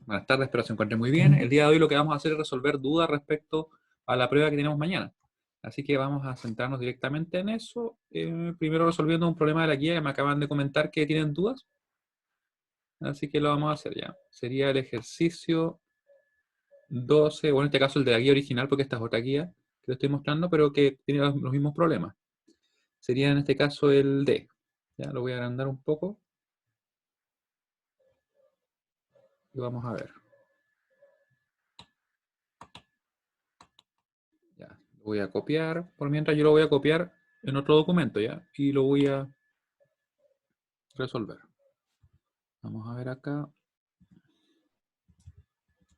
Buenas tardes, espero se encuentren muy bien. El día de hoy lo que vamos a hacer es resolver dudas respecto a la prueba que tenemos mañana. Así que vamos a centrarnos directamente en eso. Primero resolviendo un problema de la guía que me acaban de comentar que tienen dudas. Así que lo vamos a hacer ya. Sería el ejercicio 12, bueno, en este caso el de la guía original, porque esta es otra guía que lo estoy mostrando, pero que tiene los mismos problemas. Sería en este caso el D. Ya lo voy a agrandar un poco. Y vamos a ver. Ya, lo voy a copiar. Por mientras yo lo voy a copiar en otro documento, ¿ya? Y lo voy a resolver. Vamos a ver acá.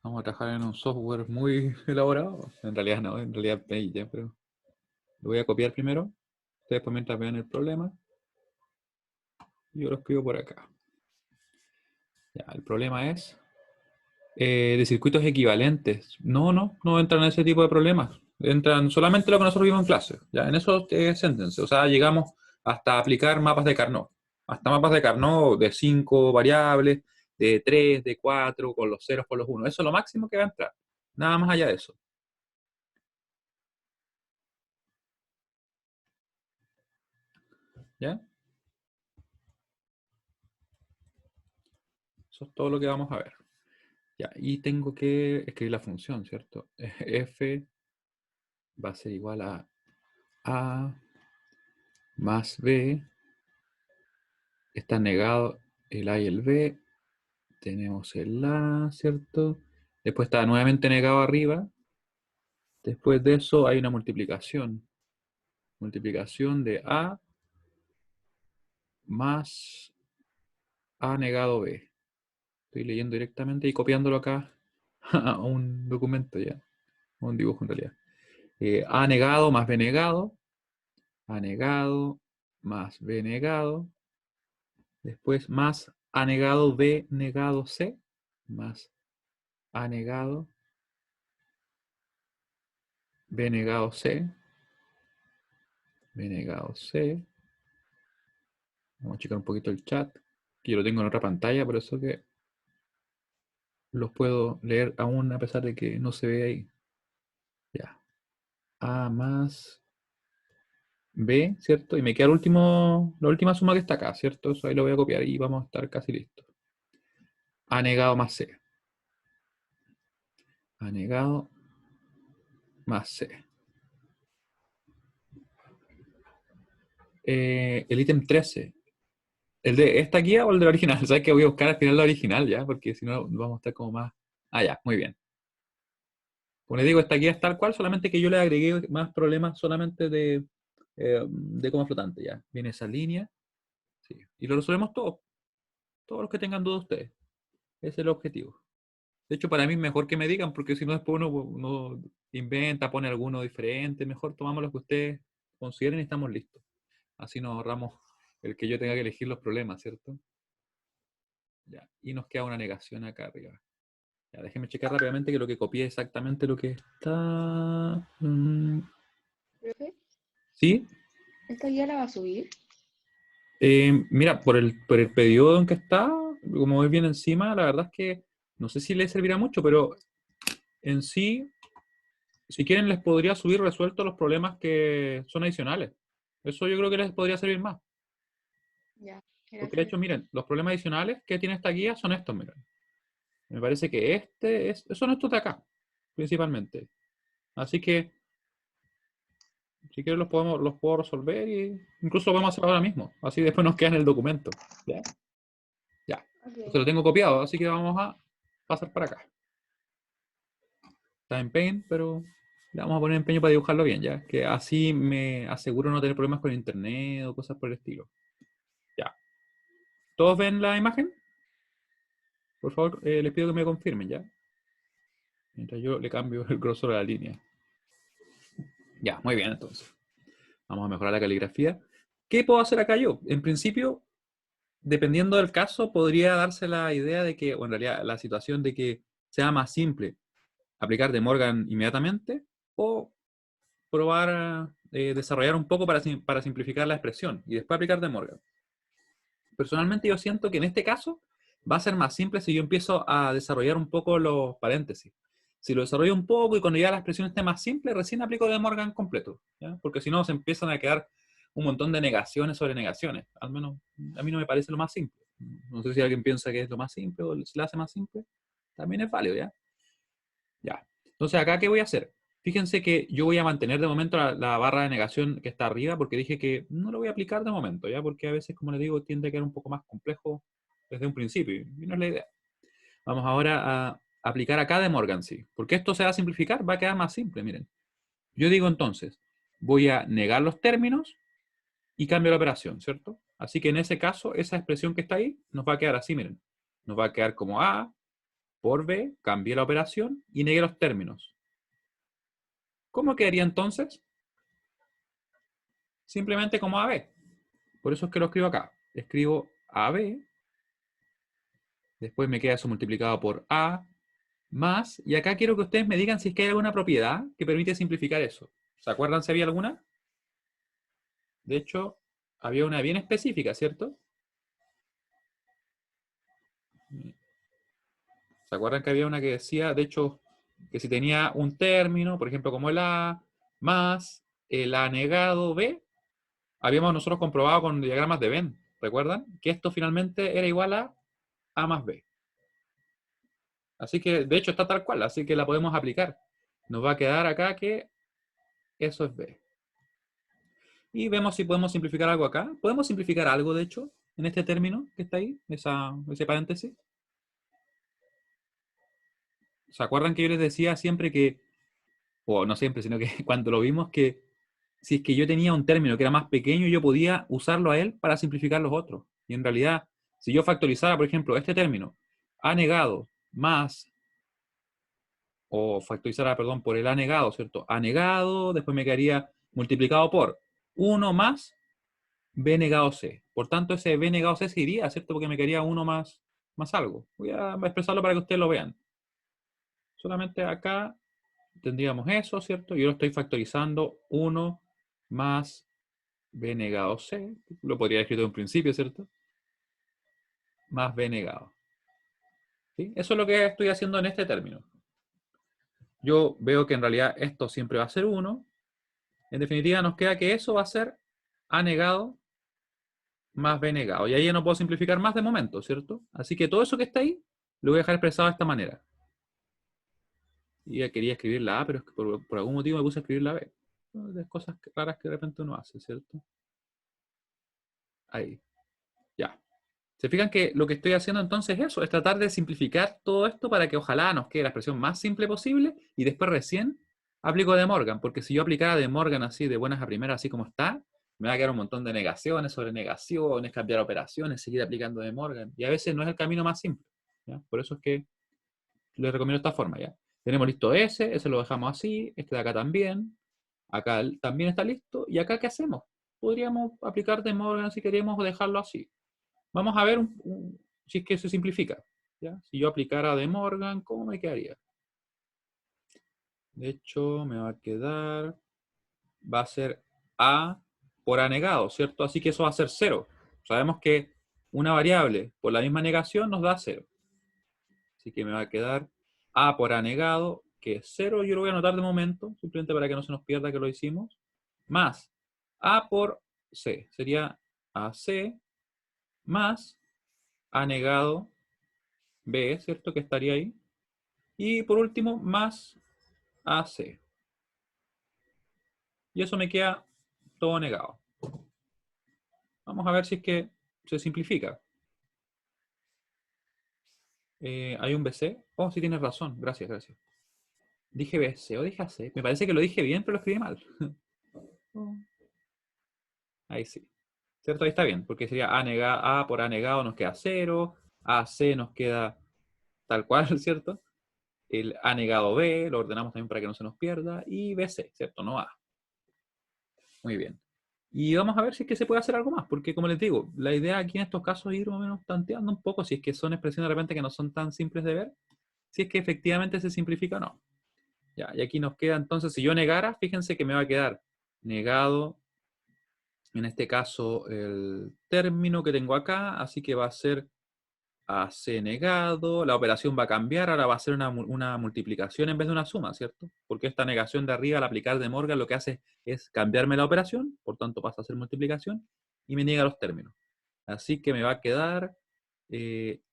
Vamos a trabajar en un software muy elaborado. En realidad no, en realidad Paint, ¿ya? Pero lo voy a copiar primero. Ustedes por mientras vean el problema. Y yo lo escribo por acá. Ya, el problema es de circuitos equivalentes. No entran en ese tipo de problemas. Entran solamente lo que nosotros vimos en clase. Ya, en eso céntrense. O sea, llegamos hasta aplicar mapas de Carnot. Hasta mapas de Carnot de 5 variables, de 3, de 4, con los ceros, con los 1. Eso es lo máximo que va a entrar. Nada más allá de eso. ¿Ya? Eso es todo lo que vamos a ver. Ya, y tengo que escribir la función, ¿cierto? F va a ser igual a más B. Está negado el A y el B. Tenemos el A, ¿cierto? Después está nuevamente negado arriba. Después de eso hay una multiplicación. Multiplicación de A más A negado B. Estoy leyendo directamente y copiándolo acá a un documento ya. A un dibujo en realidad. A negado más B negado. A negado más B negado. Después más A negado B negado C. Más A negado B negado C. B negado C. Vamos a checar un poquito el chat. Que yo lo tengo en otra pantalla, por eso que los puedo leer aún a pesar de que no se ve ahí. Ya. A más B, ¿cierto? Y me queda la última suma que está acá, ¿cierto? Eso ahí lo voy a copiar y vamos a estar casi listos. A negado más C. A negado más C. El ítem 13. ¿El de esta guía o el de la original? ¿Sabes que voy a buscar al final la original ya? Porque si no vamos a estar como más... Ah, ya, muy bien. Como les digo, esta guía es tal cual, solamente que yo le agregué más problemas solamente de coma flotante ya. Viene esa línea. Sí. Y lo resolvemos todos. Todos los que tengan dudas ustedes. Ese es el objetivo. De hecho, para mí es mejor que me digan, porque si no después uno inventa, pone alguno diferente. Mejor tomamos lo que ustedes consideren y estamos listos. Así nos ahorramos el que yo tenga que elegir los problemas, ¿cierto? Ya. Y nos queda una negación acá arriba. Ya, déjenme checar rápidamente que lo que copié es exactamente lo que está... ¿Profe? ¿Sí? ¿Esta guía la va a subir? Mira, por el periodo en que está, como ves bien encima, la verdad es que no sé si le servirá mucho, pero en sí, si quieren, les podría subir resueltos los problemas que son adicionales. Eso yo creo que les podría servir más. Ya, Porque de gracias. hecho, miren, los problemas adicionales que tiene esta guía son estos, miren. Me parece que son estos de acá, principalmente. Así que, si quieren, los puedo resolver y incluso lo podemos hacer ahora mismo. Así después nos queda en el documento. ¿Ya? Ya. Entonces Ok. lo tengo copiado, así que vamos a pasar para acá. Está en Paint, pero le vamos a poner empeño para dibujarlo bien, ¿ya? Que así me aseguro no tener problemas con internet o cosas por el estilo. Ya. ¿Todos ven la imagen? Por favor, les pido que me confirmen, ¿ya? Mientras yo le cambio el grosor a la línea. Ya, muy bien, entonces. Vamos a mejorar la caligrafía. ¿Qué puedo hacer acá yo? En principio, dependiendo del caso, podría darse la idea de que, o en realidad la situación de que sea más simple aplicar de Morgan inmediatamente o probar desarrollar un poco para simplificar la expresión y después aplicar de Morgan. Personalmente yo siento que en este caso va a ser más simple si yo empiezo a desarrollar un poco los paréntesis. Si lo desarrollo un poco y cuando ya la expresión esté más simple, recién aplico De Morgan completo, ¿ya? Porque si no se empiezan a quedar un montón de negaciones sobre negaciones. Al menos a mí no me parece lo más simple. No sé si alguien piensa que es lo más simple o se lo hace más simple. También es válido, ¿ya? Ya. Entonces, ¿acá qué voy a hacer? Fíjense que yo voy a mantener de momento la barra de negación que está arriba porque dije que no lo voy a aplicar de momento, ¿ya? Porque a veces, como les digo, tiende a quedar un poco más complejo desde un principio y no es la idea. Vamos ahora a aplicar acá De Morgan, sí. Porque esto se va a simplificar, va a quedar más simple, miren. Yo digo entonces, voy a negar los términos y cambio la operación, ¿cierto? Así que en ese caso, esa expresión que está ahí nos va a quedar así, miren. Nos va a quedar como A por B, cambié la operación y negué los términos. ¿Cómo quedaría entonces? Simplemente como AB. Por eso es que lo escribo acá. Escribo AB, después me queda eso multiplicado por A, más, y acá quiero que ustedes me digan si es que hay alguna propiedad que permite simplificar eso. ¿Se acuerdan si había alguna? De hecho, había una bien específica, ¿cierto? ¿Se acuerdan que había una que decía, de hecho, que si tenía un término, por ejemplo, como el A, más el A negado B, habíamos nosotros comprobado con diagramas de Venn, ¿recuerdan? Que esto finalmente era igual a A más B. Así que, de hecho, está tal cual, así que la podemos aplicar. Nos va a quedar acá que eso es B. Y vemos si podemos simplificar algo acá. ¿Podemos simplificar algo, de hecho, en este término que está ahí, ese paréntesis? ¿Se acuerdan que yo les decía siempre que, o no siempre, sino que cuando lo vimos, que si es que yo tenía un término que era más pequeño, yo podía usarlo a él para simplificar los otros? Y en realidad, si yo factorizara, por ejemplo, este término, A negado más, o factorizara, perdón, por el A negado, ¿cierto? A negado, después me quedaría multiplicado por 1 más B negado C. Por tanto, ese B negado C se iría, ¿cierto? Porque me quedaría 1 más algo. Voy a expresarlo para que ustedes lo vean. Solamente acá tendríamos eso, ¿cierto? Yo lo estoy factorizando 1 más B negado C. Lo podría haber escrito en un principio, ¿cierto? Más B negado. ¿Sí? Eso es lo que estoy haciendo en este término. Yo veo que en realidad esto siempre va a ser 1. En definitiva, nos queda que eso va a ser A negado más B negado. Y ahí ya no puedo simplificar más de momento, ¿cierto? Así que todo eso que está ahí, lo voy a dejar expresado de esta manera. Y ya quería escribir la A, pero es que por algún motivo me puse a escribir la B. De cosas raras que de repente uno hace, ¿cierto? Ahí. Ya. ¿Se fijan que lo que estoy haciendo entonces es eso? Es tratar de simplificar todo esto para que ojalá nos quede la expresión más simple posible y después recién aplico De Morgan, porque si yo aplicara De Morgan así de buenas a primeras, así como está, me va a quedar un montón de negaciones sobre negaciones, cambiar operaciones, seguir aplicando De Morgan. Y a veces no es el camino más simple, ¿ya? Por eso es que les recomiendo esta forma, ¿ya? Tenemos listo ese lo dejamos así, este de acá también, acá también está listo, y acá ¿qué hacemos? Podríamos aplicar De Morgan si queremos o dejarlo así. Vamos a ver si es que se simplifica, ¿ya? Si yo aplicara De Morgan, ¿cómo me quedaría? De hecho, me va a quedar, va a ser A por A negado, ¿cierto? Así que eso va a ser 0. Sabemos que una variable por la misma negación nos da 0. Así que me va a quedar A por A negado, que es 0. Yo lo voy a anotar de momento, simplemente para que no se nos pierda que lo hicimos. Más A por C. Sería AC más A negado B, ¿cierto? Que estaría ahí. Y por último, más AC. Y eso me queda todo negado. Vamos a ver si es que se simplifica. ¿Hay un BC? Oh, sí tienes razón. Gracias, gracias. ¿Dije BC o dije AC? Me parece que lo dije bien, pero lo escribí mal. Ahí sí. ¿Cierto? Ahí está bien, porque sería A por A negado nos queda 0, AC nos queda tal cual, ¿cierto? El A negado B, lo ordenamos también para que no se nos pierda, y BC, ¿cierto? No A. Muy bien. Y vamos a ver si es que se puede hacer algo más, porque como les digo, la idea aquí en estos casos es ir más o menos tanteando un poco si es que son expresiones de repente que no son tan simples de ver, si es que efectivamente se simplifica o no. Ya, y aquí nos queda entonces, si yo negara, fíjense que me va a quedar negado, en este caso, el término que tengo acá, así que va a ser AC negado, la operación va a cambiar, ahora va a ser una multiplicación en vez de una suma, ¿cierto? Porque esta negación de arriba al aplicar de Morgan lo que hace es cambiarme la operación, por tanto pasa a ser multiplicación, y me niega los términos. Así que me va a quedar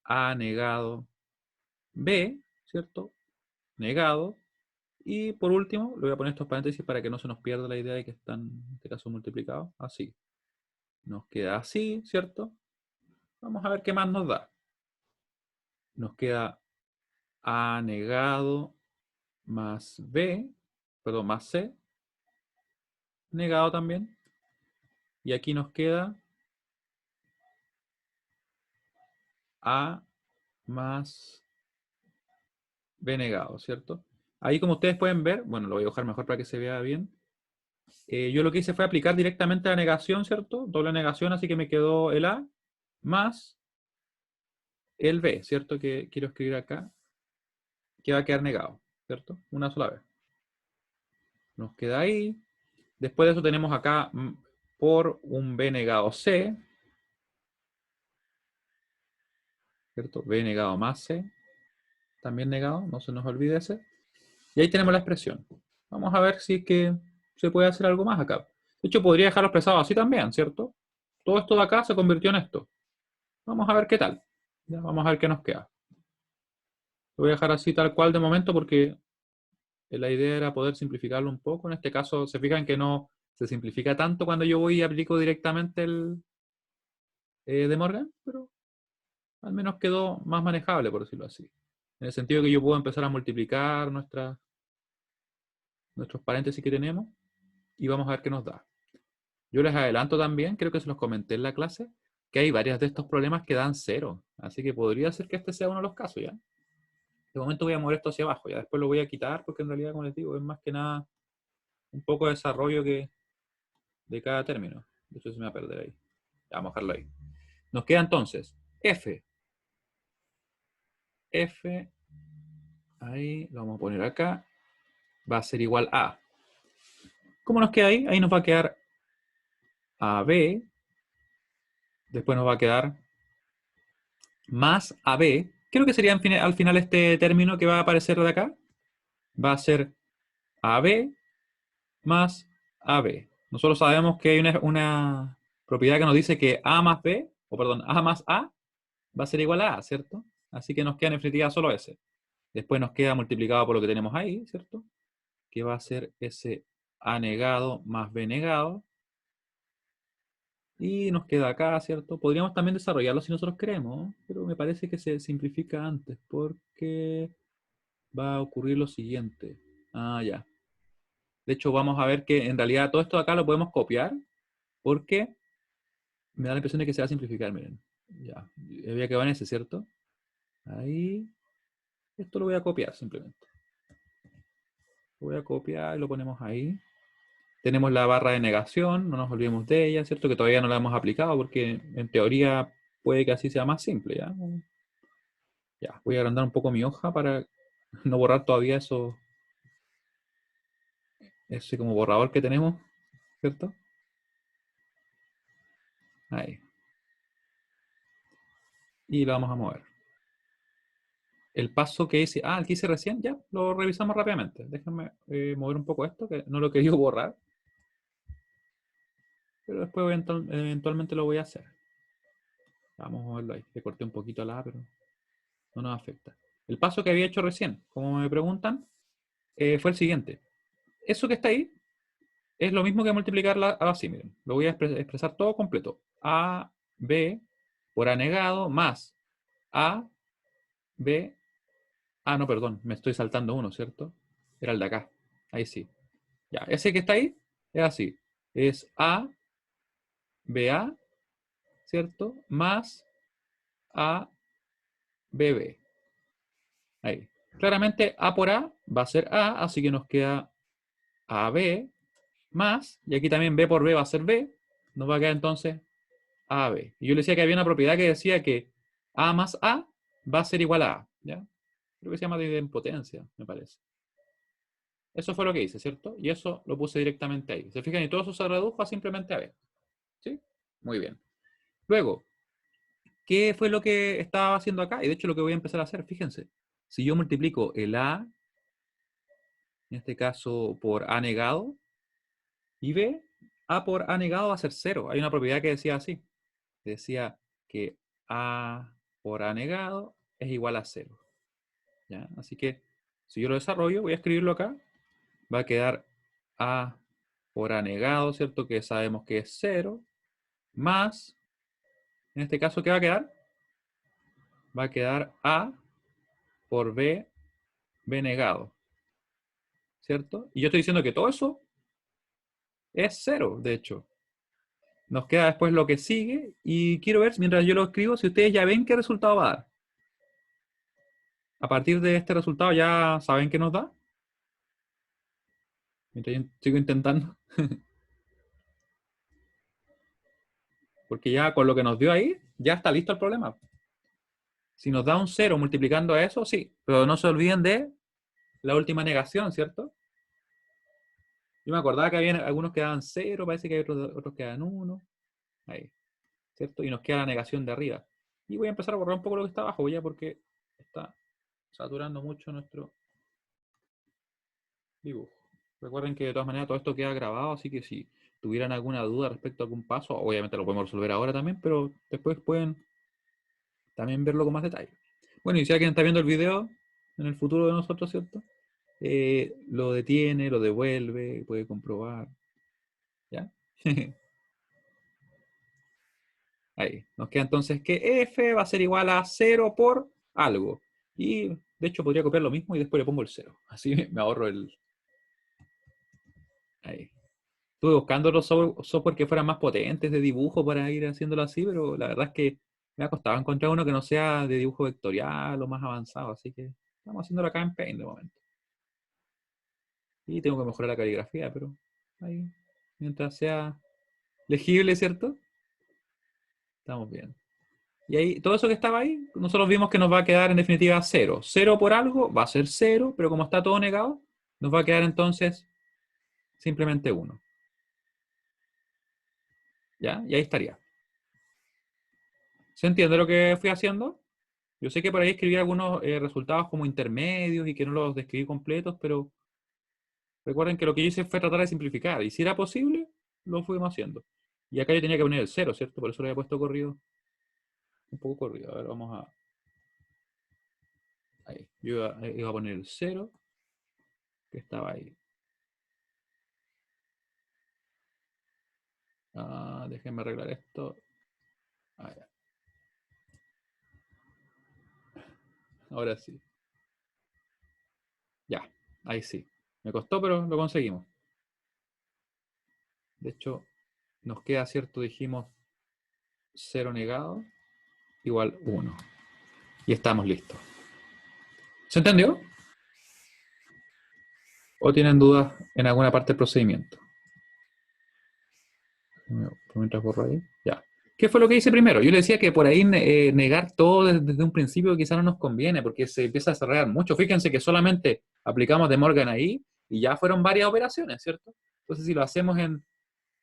A negado B, ¿cierto? Negado. Y por último, le voy a poner estos paréntesis para que no se nos pierda la idea de que están, en este caso, multiplicados. Así. Nos queda así, ¿cierto? Vamos a ver qué más nos da. Nos queda A negado más B, perdón, más C, negado también. Y aquí nos queda A más B negado, ¿cierto? Ahí como ustedes pueden ver, bueno, lo voy a dibujar mejor para que se vea bien. Yo lo que hice fue aplicar directamente la negación, ¿cierto? Doble negación, así que me quedó el A más el B, ¿cierto? Que quiero escribir acá, que va a quedar negado, ¿cierto? Una sola vez. Nos queda ahí. Después de eso tenemos acá por un B negado C, ¿cierto? B negado más C, también negado, no se nos olvide ese. Y ahí tenemos la expresión. Vamos a ver si es que se puede hacer algo más acá. De hecho, podría dejarlo expresado así también, ¿cierto? Todo esto de acá se convirtió en esto. Vamos a ver qué tal. Ya, vamos a ver qué nos queda. Lo voy a dejar así tal cual de momento porque la idea era poder simplificarlo un poco. En este caso, se fijan que no se simplifica tanto cuando yo voy y aplico directamente el De Morgan, pero al menos quedó más manejable, por decirlo así. En el sentido que yo puedo empezar a multiplicar nuestros paréntesis que tenemos y vamos a ver qué nos da. Yo les adelanto también, creo que se los comenté en la clase, que hay varios de estos problemas que dan cero. Así que podría ser que este sea uno de los casos, ¿ya? De momento voy a mover esto hacia abajo, ya después lo voy a quitar porque en realidad, como les digo, es más que nada un poco de desarrollo de cada término. De hecho, se me va a perder ahí. Ya, vamos a dejarlo ahí. Nos queda entonces F. F, ahí lo vamos a poner acá, va a ser igual a. ¿Cómo nos queda ahí? Ahí nos va a quedar AB, después nos va a quedar más AB. ¿Qué es lo que sería al final este término que va a aparecer de acá? Va a ser AB más AB. Nosotros sabemos que hay una propiedad que nos dice que A más B, o perdón, A más A va a ser igual a A, ¿cierto? Así que nos queda en definitiva solo ese. Después nos queda multiplicado por lo que tenemos ahí, ¿cierto? Que va a ser ese A negado más B negado. Y nos queda acá, ¿cierto? Podríamos también desarrollarlo si nosotros queremos, pero me parece que se simplifica antes porque va a ocurrir lo siguiente. Ah, ya. De hecho, vamos a ver que en realidad todo esto de acá lo podemos copiar porque me da la impresión de que se va a simplificar, miren. Ya, había quedado en ese, ¿cierto? Ahí. Esto lo voy a copiar simplemente. Lo voy a copiar y lo ponemos ahí. Tenemos la barra de negación, no nos olvidemos de ella, ¿cierto? Que todavía no la hemos aplicado porque en teoría puede que así sea más simple, ¿ya? Ya, voy a agrandar un poco mi hoja para no borrar todavía eso, ese como borrador que tenemos, ¿cierto? Ahí. Y lo vamos a mover. El paso que hice, el que hice recién, ya, lo revisamos rápidamente. Déjenme mover un poco esto, que no lo he querido borrar. Pero después eventualmente lo voy a hacer. Vamos a moverlo ahí. Le corté un poquito la A, pero no nos afecta. El paso que había hecho recién, como me preguntan, fue el siguiente. Eso que está ahí es lo mismo que multiplicarla así, miren. Lo voy a expresar todo completo. A, B, por A negado, más A, B, no, perdón, me estoy saltando uno, ¿cierto? Era el de acá. Ahí sí. Ya, ese que está ahí es así. Es A, BA, ¿cierto? Más A, BB. Ahí. Claramente A por A va a ser A, así que nos queda AB más, y aquí también B por B va a ser B, nos va a quedar entonces AB. Y yo le decía que había una propiedad que decía que A más A va a ser igual a A, ¿ya? Creo que se llama de idempotencia, me parece. Eso fue lo que hice, ¿cierto? Y eso lo puse directamente ahí. ¿Se fijan? Y todo eso se redujo a simplemente a B. ¿Sí? Muy bien. Luego, ¿qué fue lo que estaba haciendo acá? Y de hecho lo que voy a empezar a hacer, fíjense, si yo multiplico el A, en este caso por A negado, y B, A por A negado va a ser cero. Hay una propiedad que decía así. Decía que A por A negado es igual a cero. ¿Ya? Así que si yo lo desarrollo, voy a escribirlo acá, va a quedar A por A negado, ¿cierto? Que sabemos que es cero, más, en este caso, ¿qué va a quedar? Va a quedar A por B, B negado, ¿cierto? Y yo estoy diciendo que todo eso es cero, de hecho. Nos queda después lo que sigue y quiero ver, mientras yo lo escribo, si ustedes ya ven qué resultado va a dar. A partir de este resultado ya saben qué nos da. Mientras yo sigo intentando. Porque ya con lo que nos dio ahí, ya está listo el problema. Si nos da un cero multiplicando a eso, sí. Pero no se olviden de la última negación, ¿cierto? Yo me acordaba que había algunos que daban cero, parece que hay otros que dan uno. Ahí, ¿cierto? Y nos queda la negación de arriba. Y voy a empezar a borrar un poco lo que está abajo ya porque está saturando mucho nuestro dibujo. Recuerden que de todas maneras todo esto queda grabado, así que si tuvieran alguna duda respecto a algún paso, obviamente lo podemos resolver ahora también, pero después pueden también verlo con más detalle. Bueno, y si alguien está viendo el video en el futuro de nosotros, ¿cierto? Lo detiene, lo devuelve, puede comprobar. ¿Ya? Ahí. Nos queda entonces que f va a ser igual a 0 por algo. Y de hecho podría copiar lo mismo y después le pongo el 0. Así me ahorro el... Ahí. Estuve buscando los software que fueran más potentes de dibujo para ir haciéndolo así, pero la verdad es que me ha costado encontrar uno que no sea de dibujo vectorial o más avanzado. Así que estamos haciéndolo acá en Paint de momento. Y tengo que mejorar la caligrafía, pero ahí, mientras sea legible, ¿cierto? Estamos bien. Y ahí, todo eso que estaba ahí, nosotros vimos que nos va a quedar en definitiva cero. Cero por algo va a ser cero, pero como está todo negado, nos va a quedar entonces simplemente uno. ¿Ya? Y ahí estaría. ¿Se entiende lo que fui haciendo? Yo sé que por ahí escribí algunos resultados como intermedios y que no los describí completos, pero recuerden que lo que yo hice fue tratar de simplificar. Y si era posible, lo fuimos haciendo. Y acá yo tenía que poner el cero, ¿cierto? Por eso lo había puesto corrido. Un poco corrido. A ver, vamos a... Ahí. Yo iba a poner el cero, que estaba ahí. Déjenme arreglar esto. Ya. Ahora sí. Ya, ahí sí. Me costó, pero lo conseguimos. De hecho, nos queda, ¿cierto? Dijimos 0 negado igual 1. Y estamos listos. ¿Se entendió? ¿O tienen dudas en alguna parte del procedimiento? Mientras borro ahí. Ya. ¿Qué fue lo que hice primero? Yo le decía que por ahí negar todo desde un principio quizás no nos conviene porque se empieza a desarrollar mucho. Fíjense que solamente aplicamos De Morgan ahí y ya fueron varias operaciones, ¿cierto? Entonces si lo hacemos en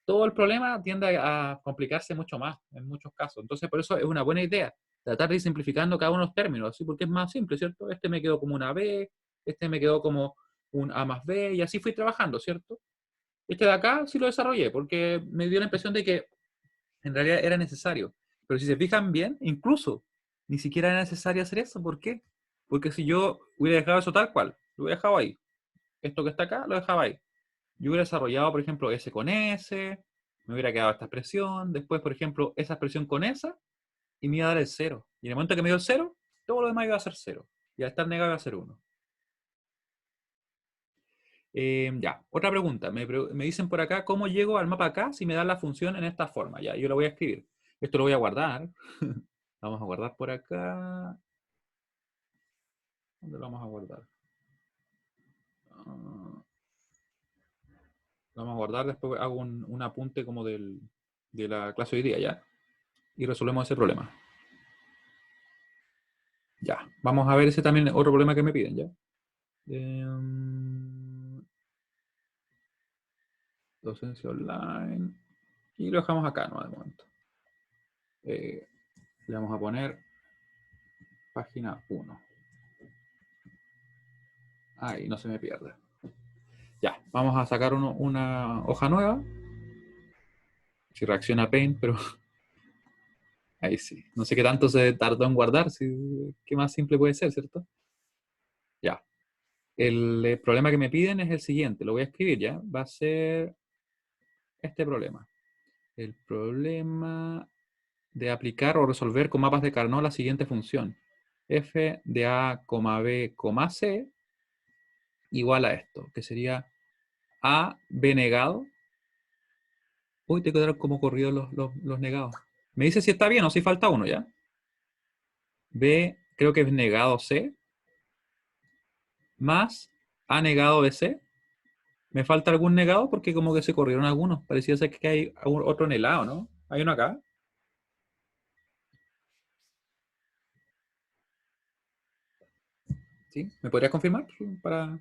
todo el problema tiende a complicarse mucho más en muchos casos. Entonces por eso es una buena idea tratar de ir simplificando cada uno de los términos, ¿sí? Porque es más simple, ¿cierto? Este me quedó como una B, este me quedó como un A más B y así fui trabajando, ¿cierto? Este de acá sí lo desarrollé porque me dio la impresión de que en realidad era necesario. Pero si se fijan bien, incluso ni siquiera era necesario hacer eso. ¿Por qué? Porque si yo hubiera dejado eso tal cual, lo hubiera dejado ahí. Esto que está acá, lo dejaba ahí. Yo hubiera desarrollado, por ejemplo, S con S, me hubiera quedado esta expresión, después, por ejemplo, esa expresión con esa, y me iba a dar el cero. Y en el momento que me dio el cero, todo lo demás iba a ser cero. Y al estar negado iba a ser uno. Ya, otra pregunta. Me dicen por acá, ¿cómo llego al mapa acá si me dan la función en esta forma? Ya, yo lo voy a escribir. Esto lo voy a guardar. Vamos a guardar por acá. ¿Dónde lo vamos a guardar? Lo vamos a guardar, después hago un apunte como de la clase de hoy día, ¿ya? Y resolvemos ese problema. Ya, vamos a ver ese también otro problema que me piden, ¿ya? Docencia online. Y lo dejamos acá, ¿no? De momento. Le vamos a poner página 1. Ahí, no se me pierda. Ya, vamos a sacar una hoja nueva. Si reacciona Paint, pero ahí sí. No sé qué tanto se tardó en guardar. ¿Qué más simple puede ser, cierto? Ya. El problema que me piden es el siguiente. Lo voy a escribir ya. Va a ser este problema. El problema de aplicar o resolver con mapas de Carnot la siguiente función. F de A, B, C igual a esto, que sería A, B negado. Uy, te quedaron como corridos los negados. Me dice si está bien o si falta uno, ¿ya? B, creo que es negado C, más A negado de C. ¿Me falta algún negado? Porque como que se corrieron algunos. Parecía ser que hay otro en el lado, ¿no? ¿Hay uno acá? ¿Sí? ¿Me podrías confirmar? Para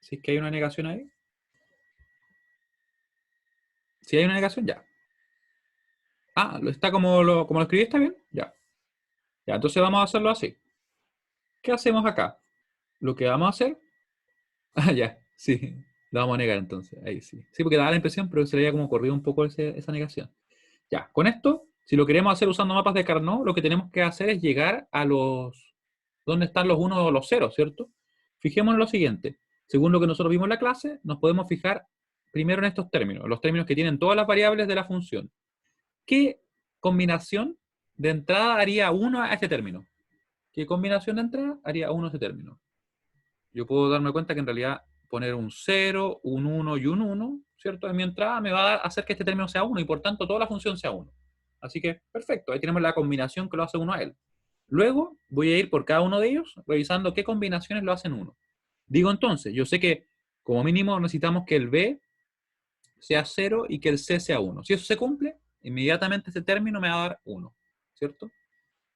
si es que hay una negación ahí. Si hay una negación, ya. Ah, está como lo escribí, ¿está bien? Ya. Ya, entonces vamos a hacerlo así. ¿Qué hacemos acá? Lo que vamos a hacer... Ah, ya, sí. Lo vamos a negar entonces. Ahí sí. Sí, porque daba la impresión, pero se le había como corrido un poco esa negación. Ya, con esto, si lo queremos hacer usando mapas de Carnot, lo que tenemos que hacer es llegar a los... ¿Dónde están los unos o los ceros, cierto? Fijémonos en lo siguiente. Según lo que nosotros vimos en la clase, nos podemos fijar primero en estos términos, los términos que tienen todas las variables de la función. ¿Qué combinación de entrada haría 1 a este término? ¿Qué combinación de entrada haría 1 a este término? Yo puedo darme cuenta que en realidad poner un 0, un 1 y un 1, ¿cierto? En mi entrada me va a hacer que este término sea 1 y por tanto toda la función sea 1. Así que, perfecto, ahí tenemos la combinación que lo hace 1 a él. Luego voy a ir por cada uno de ellos revisando qué combinaciones lo hacen 1. Digo entonces, yo sé que como mínimo necesitamos que el B sea 0 y que el C sea 1. Si eso se cumple, inmediatamente este término me va a dar 1, ¿cierto?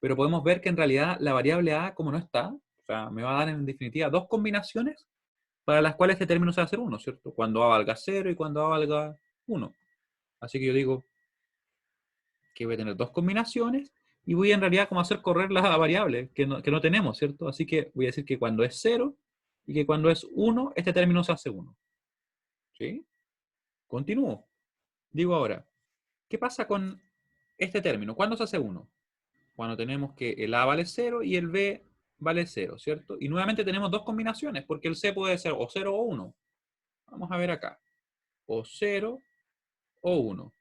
Pero podemos ver que en realidad la variable A, como no está, o sea, me va a dar en definitiva dos combinaciones para las cuales este término se va a hacer 1, ¿cierto? Cuando A valga 0 y cuando A valga 1. Así que yo digo que voy a tener dos combinaciones y voy en realidad como a hacer correr la variable que no tenemos, ¿cierto? Así que voy a decir que cuando es 0 y que cuando es 1, este término se hace 1. ¿Sí? Continúo. Digo ahora, ¿qué pasa con este término? ¿Cuándo se hace 1? Cuando tenemos que el A vale 0 y el B vale 0, ¿cierto? Y nuevamente tenemos dos combinaciones, porque el C puede ser o 0 o 1. Vamos a ver acá. O 0 o 1.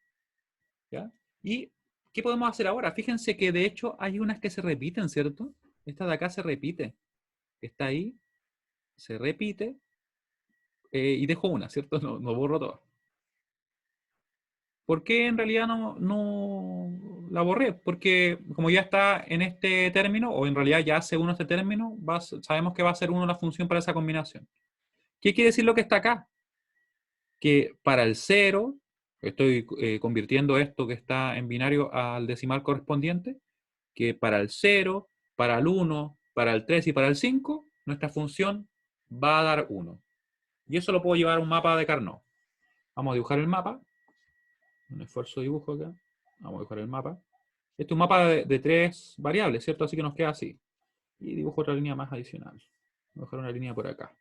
¿Ya? ¿Y qué podemos hacer ahora? Fíjense que de hecho hay unas que se repiten, ¿cierto? Esta de acá se repite. Está ahí, se repite, y dejo una, ¿cierto? No borro todo. ¿Por qué en realidad no la borré? Porque como ya está en este término, o en realidad ya hace uno este término, sabemos que va a ser uno la función para esa combinación. ¿Qué quiere decir lo que está acá? Que para el 0, estoy convirtiendo esto que está en binario al decimal correspondiente, que para el 0, para el 1, para el 3 y para el 5, nuestra función va a dar 1. Y eso lo puedo llevar a un mapa de Carnot. Vamos a dibujar el mapa. Un esfuerzo de dibujo acá. Vamos a dibujar el mapa. Este es un mapa de tres variables, ¿cierto? Así que nos queda así. Y dibujo otra línea más adicional. Voy a dejar una línea por acá.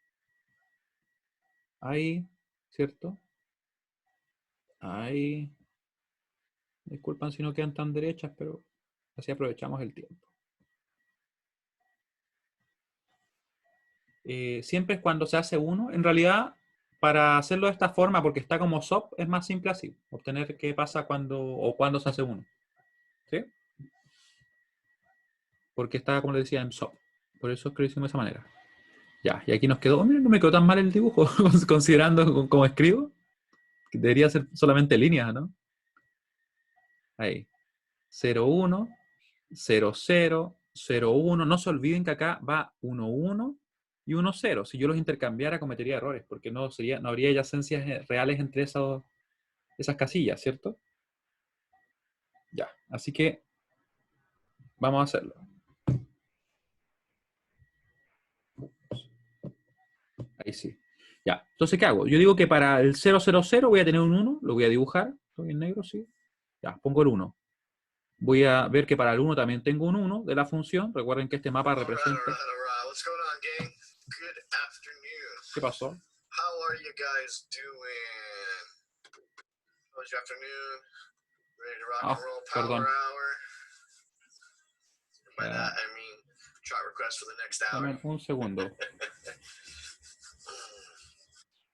Ahí, ¿cierto? Ahí. Disculpan si no quedan tan derechas, pero así aprovechamos el tiempo. Siempre es cuando se hace uno. En realidad, para hacerlo de esta forma, porque está como SOP, es más simple así. Obtener qué pasa cuando se hace uno. ¿Sí? Porque está, como les decía, en SOP. Por eso es que lo hicimos de esa manera. Ya, y aquí nos quedó. Miren, no me quedó tan mal el dibujo, considerando cómo escribo. Debería ser solamente líneas, ¿no? Ahí. 0, 1, 0, 0, 0, 1. No se olviden que acá va 1, 1 y 1, 0. Si yo los intercambiara, cometería errores, porque no habría adyacencias reales entre esas casillas, ¿cierto? Ya, así que vamos a hacerlo. Ahí sí. Ya, entonces, ¿qué hago? Yo digo que para el 0, 0, 0 voy a tener un 1, lo voy a dibujar. ¿Estoy en negro? Sí. Ya, pongo el 1. Voy a ver que para el 1 también tengo un 1 de la función. Recuerden que este mapa representa... What's going on, gang? Good afternoon. ¿Qué pasó? How are you guys doing? How's your afternoon? Ready to rock and roll power Perdón. hour? And by that, I mean chart request for the next hour. Dame un segundo.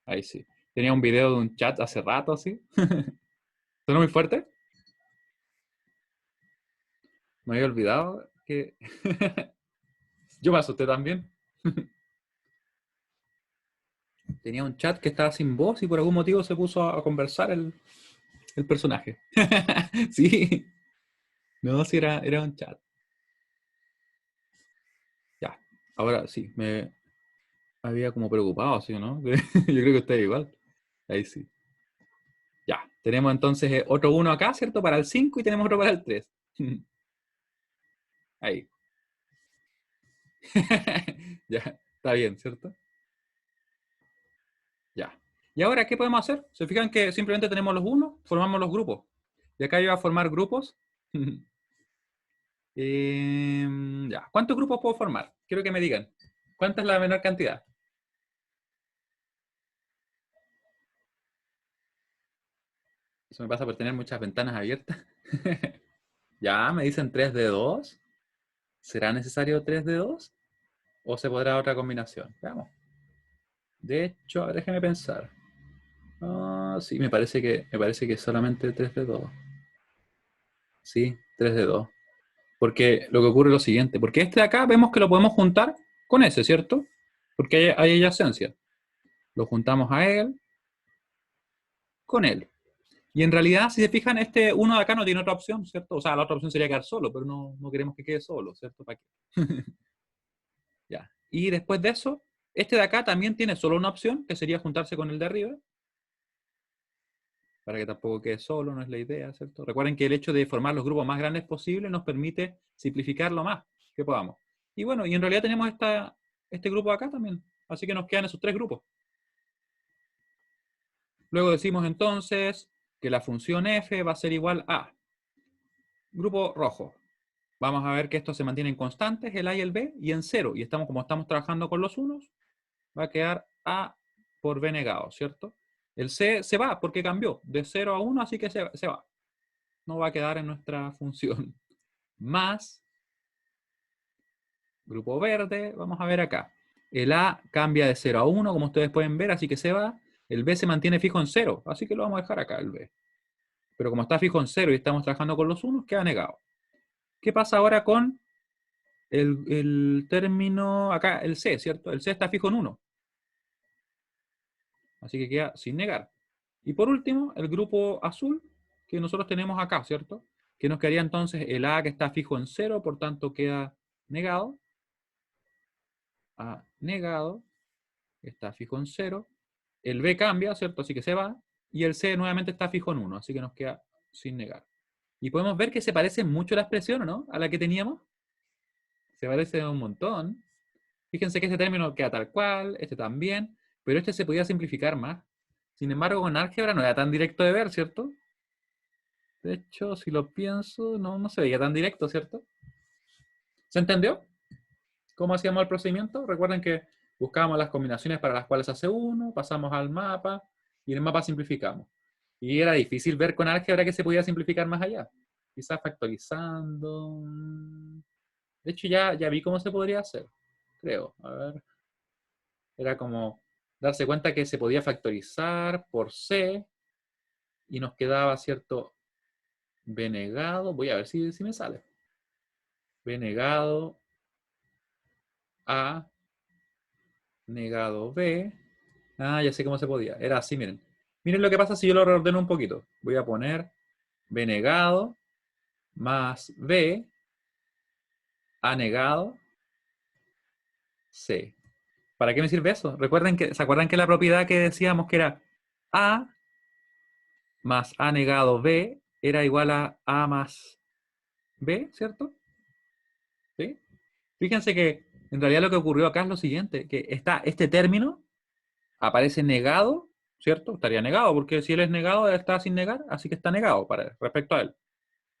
Ahí sí. Tenía un video de un chat hace rato, así. ¿Suena muy fuerte? Me había olvidado que... Yo me asusté también. Tenía un chat que estaba sin voz y por algún motivo se puso a conversar el personaje. Sí. No, sí, era un chat. Ya. Ahora sí, me había como preocupado, ¿sí o no? Yo creo que está igual. Ahí sí. Ya. Tenemos entonces otro 1 acá, ¿cierto? Para el 5 y tenemos otro para el 3. Ahí. Ya. Está bien, ¿cierto? Ya. ¿Y ahora qué podemos hacer? ¿Se fijan que simplemente tenemos los 1? Formamos los grupos. Y acá yo voy a formar grupos. Ya. ¿Cuántos grupos puedo formar? Quiero que me digan. ¿Cuánta es la menor cantidad? Eso me pasa por tener muchas ventanas abiertas. Ya, me dicen 3 de 2. ¿Será necesario 3 de 2? ¿O se podrá otra combinación? Veamos. De hecho, a ver, déjeme pensar. Sí, me parece que solamente 3 de 2. Sí, 3 de 2. Porque lo que ocurre es lo siguiente. Porque este de acá vemos que lo podemos juntar con ese, ¿cierto? Porque hay adyacencia. Lo juntamos a él con él. Y en realidad, si se fijan, este uno de acá no tiene otra opción, ¿cierto? O sea, la otra opción sería quedar solo, pero no queremos que quede solo, ¿cierto? ¿Para qué? Ya. Y después de eso, este de acá también tiene solo una opción, que sería juntarse con el de arriba. Para que tampoco quede solo, no es la idea, ¿cierto? Recuerden que el hecho de formar los grupos más grandes posibles nos permite simplificarlo más que podamos. Y bueno, y en realidad tenemos este grupo acá también. Así que nos quedan esos 3 grupos. Luego decimos entonces que la función f va a ser igual a grupo rojo. Vamos a ver que estos se mantienen constantes, el a y el b, y en 0. Y como estamos trabajando con los unos, va a quedar a por b negado, ¿cierto? El c se va porque cambió de 0 a 1, así que se va. No va a quedar en nuestra función. Más grupo verde, vamos a ver acá. El a cambia de 0 a 1, como ustedes pueden ver, así que se va. El b se mantiene fijo en 0, así que lo vamos a dejar acá, el b. Pero como está fijo en 0 y estamos trabajando con los unos, queda negado. ¿Qué pasa ahora con el término acá, el C, ¿cierto? El C está fijo en 1. Así que queda sin negar. Y por último, el grupo azul que nosotros tenemos acá, ¿cierto? Que nos quedaría entonces el A que está fijo en 0, por tanto queda negado. A negado, está fijo en 0. El B cambia, ¿cierto? Así que se va. Y el C nuevamente está fijo en 1, así que nos queda sin negar. Y podemos ver que se parece mucho la expresión, ¿no? A la que teníamos. Se parece un montón. Fíjense que este término queda tal cual, este también, pero este se podía simplificar más. Sin embargo, con álgebra no era tan directo de ver, ¿cierto? De hecho, si lo pienso, no se veía tan directo, ¿cierto? ¿Se entendió cómo hacíamos el procedimiento? Recuerden que buscábamos las combinaciones para las cuales hace uno, pasamos al mapa, y en el mapa simplificamos. Y era difícil ver con álgebra que se podía simplificar más allá. Quizás factorizando. De hecho, ya vi cómo se podría hacer, creo. A ver. Era como darse cuenta que se podía factorizar por C y nos quedaba, ¿cierto? B negado. Voy a ver si me sale. B negado A negado B. Ya sé cómo se podía. Era así, miren. Miren lo que pasa si yo lo reordeno un poquito. Voy a poner B negado más B A negado C. ¿Para qué me sirve eso? ¿Se acuerdan que la propiedad que decíamos que era A más A negado B era igual a A más B, ¿cierto? ¿Sí? Fíjense que en realidad lo que ocurrió acá es lo siguiente, que este término aparece negado, ¿cierto? Estaría negado, porque si él es negado, él está sin negar, así que está negado respecto a él.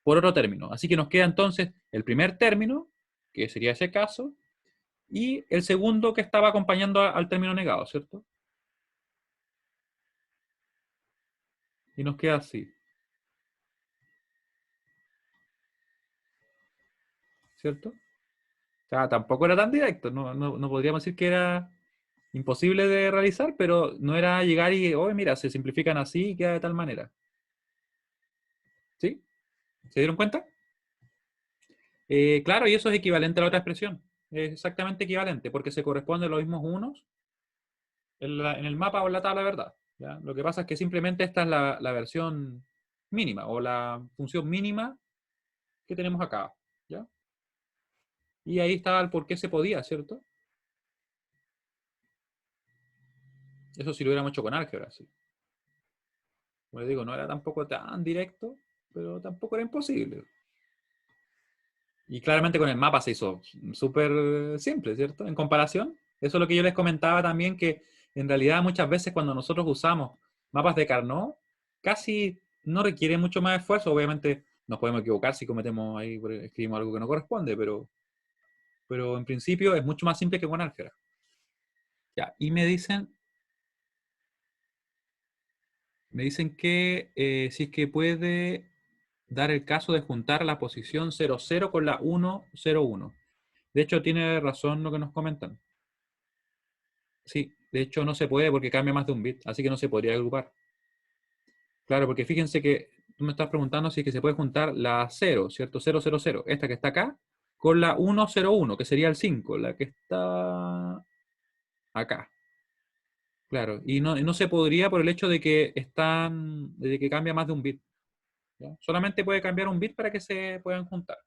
por otro término. Así que nos queda entonces el primer término, que sería ese caso, y el segundo que estaba acompañando al término negado, ¿cierto? Y nos queda así. ¿Cierto? O sea, tampoco era tan directo, no podríamos decir que era imposible de realizar, pero no era llegar y, oye, mira, se simplifican así y queda de tal manera. ¿Sí? ¿Se dieron cuenta? Claro, y eso es equivalente a la otra expresión. Es exactamente equivalente, porque se corresponden los mismos unos en el mapa o en la tabla de verdad. ¿Ya? Lo que pasa es que simplemente esta es la versión mínima, o la función mínima que tenemos acá. ¿Ya? Y ahí estaba el por qué se podía, ¿cierto? Eso si lo hubiéramos hecho con álgebra, sí. Como les digo, no era tampoco tan directo, pero tampoco era imposible. Y claramente con el mapa se hizo súper simple, ¿cierto? En comparación, eso es lo que yo les comentaba también, que en realidad muchas veces cuando nosotros usamos mapas de Carnot, casi no requiere mucho más esfuerzo. Obviamente nos podemos equivocar si cometemos ahí, escribimos algo que no corresponde, pero en principio es mucho más simple que con álgebra. Ya, y me dicen que si es que puede dar el caso de juntar la posición 00 con la 101. De hecho, tiene razón lo que nos comentan. Sí, de hecho no se puede porque cambia más de un bit, así que no se podría agrupar. Claro, porque fíjense que tú me estás preguntando si es que se puede juntar la 0, ¿cierto? 000, esta que está acá, con la 101, que sería el 5, la que está acá. Claro, y no se podría por el hecho de que cambia más de un bit. ¿Ya? Solamente puede cambiar un bit para que se puedan juntar.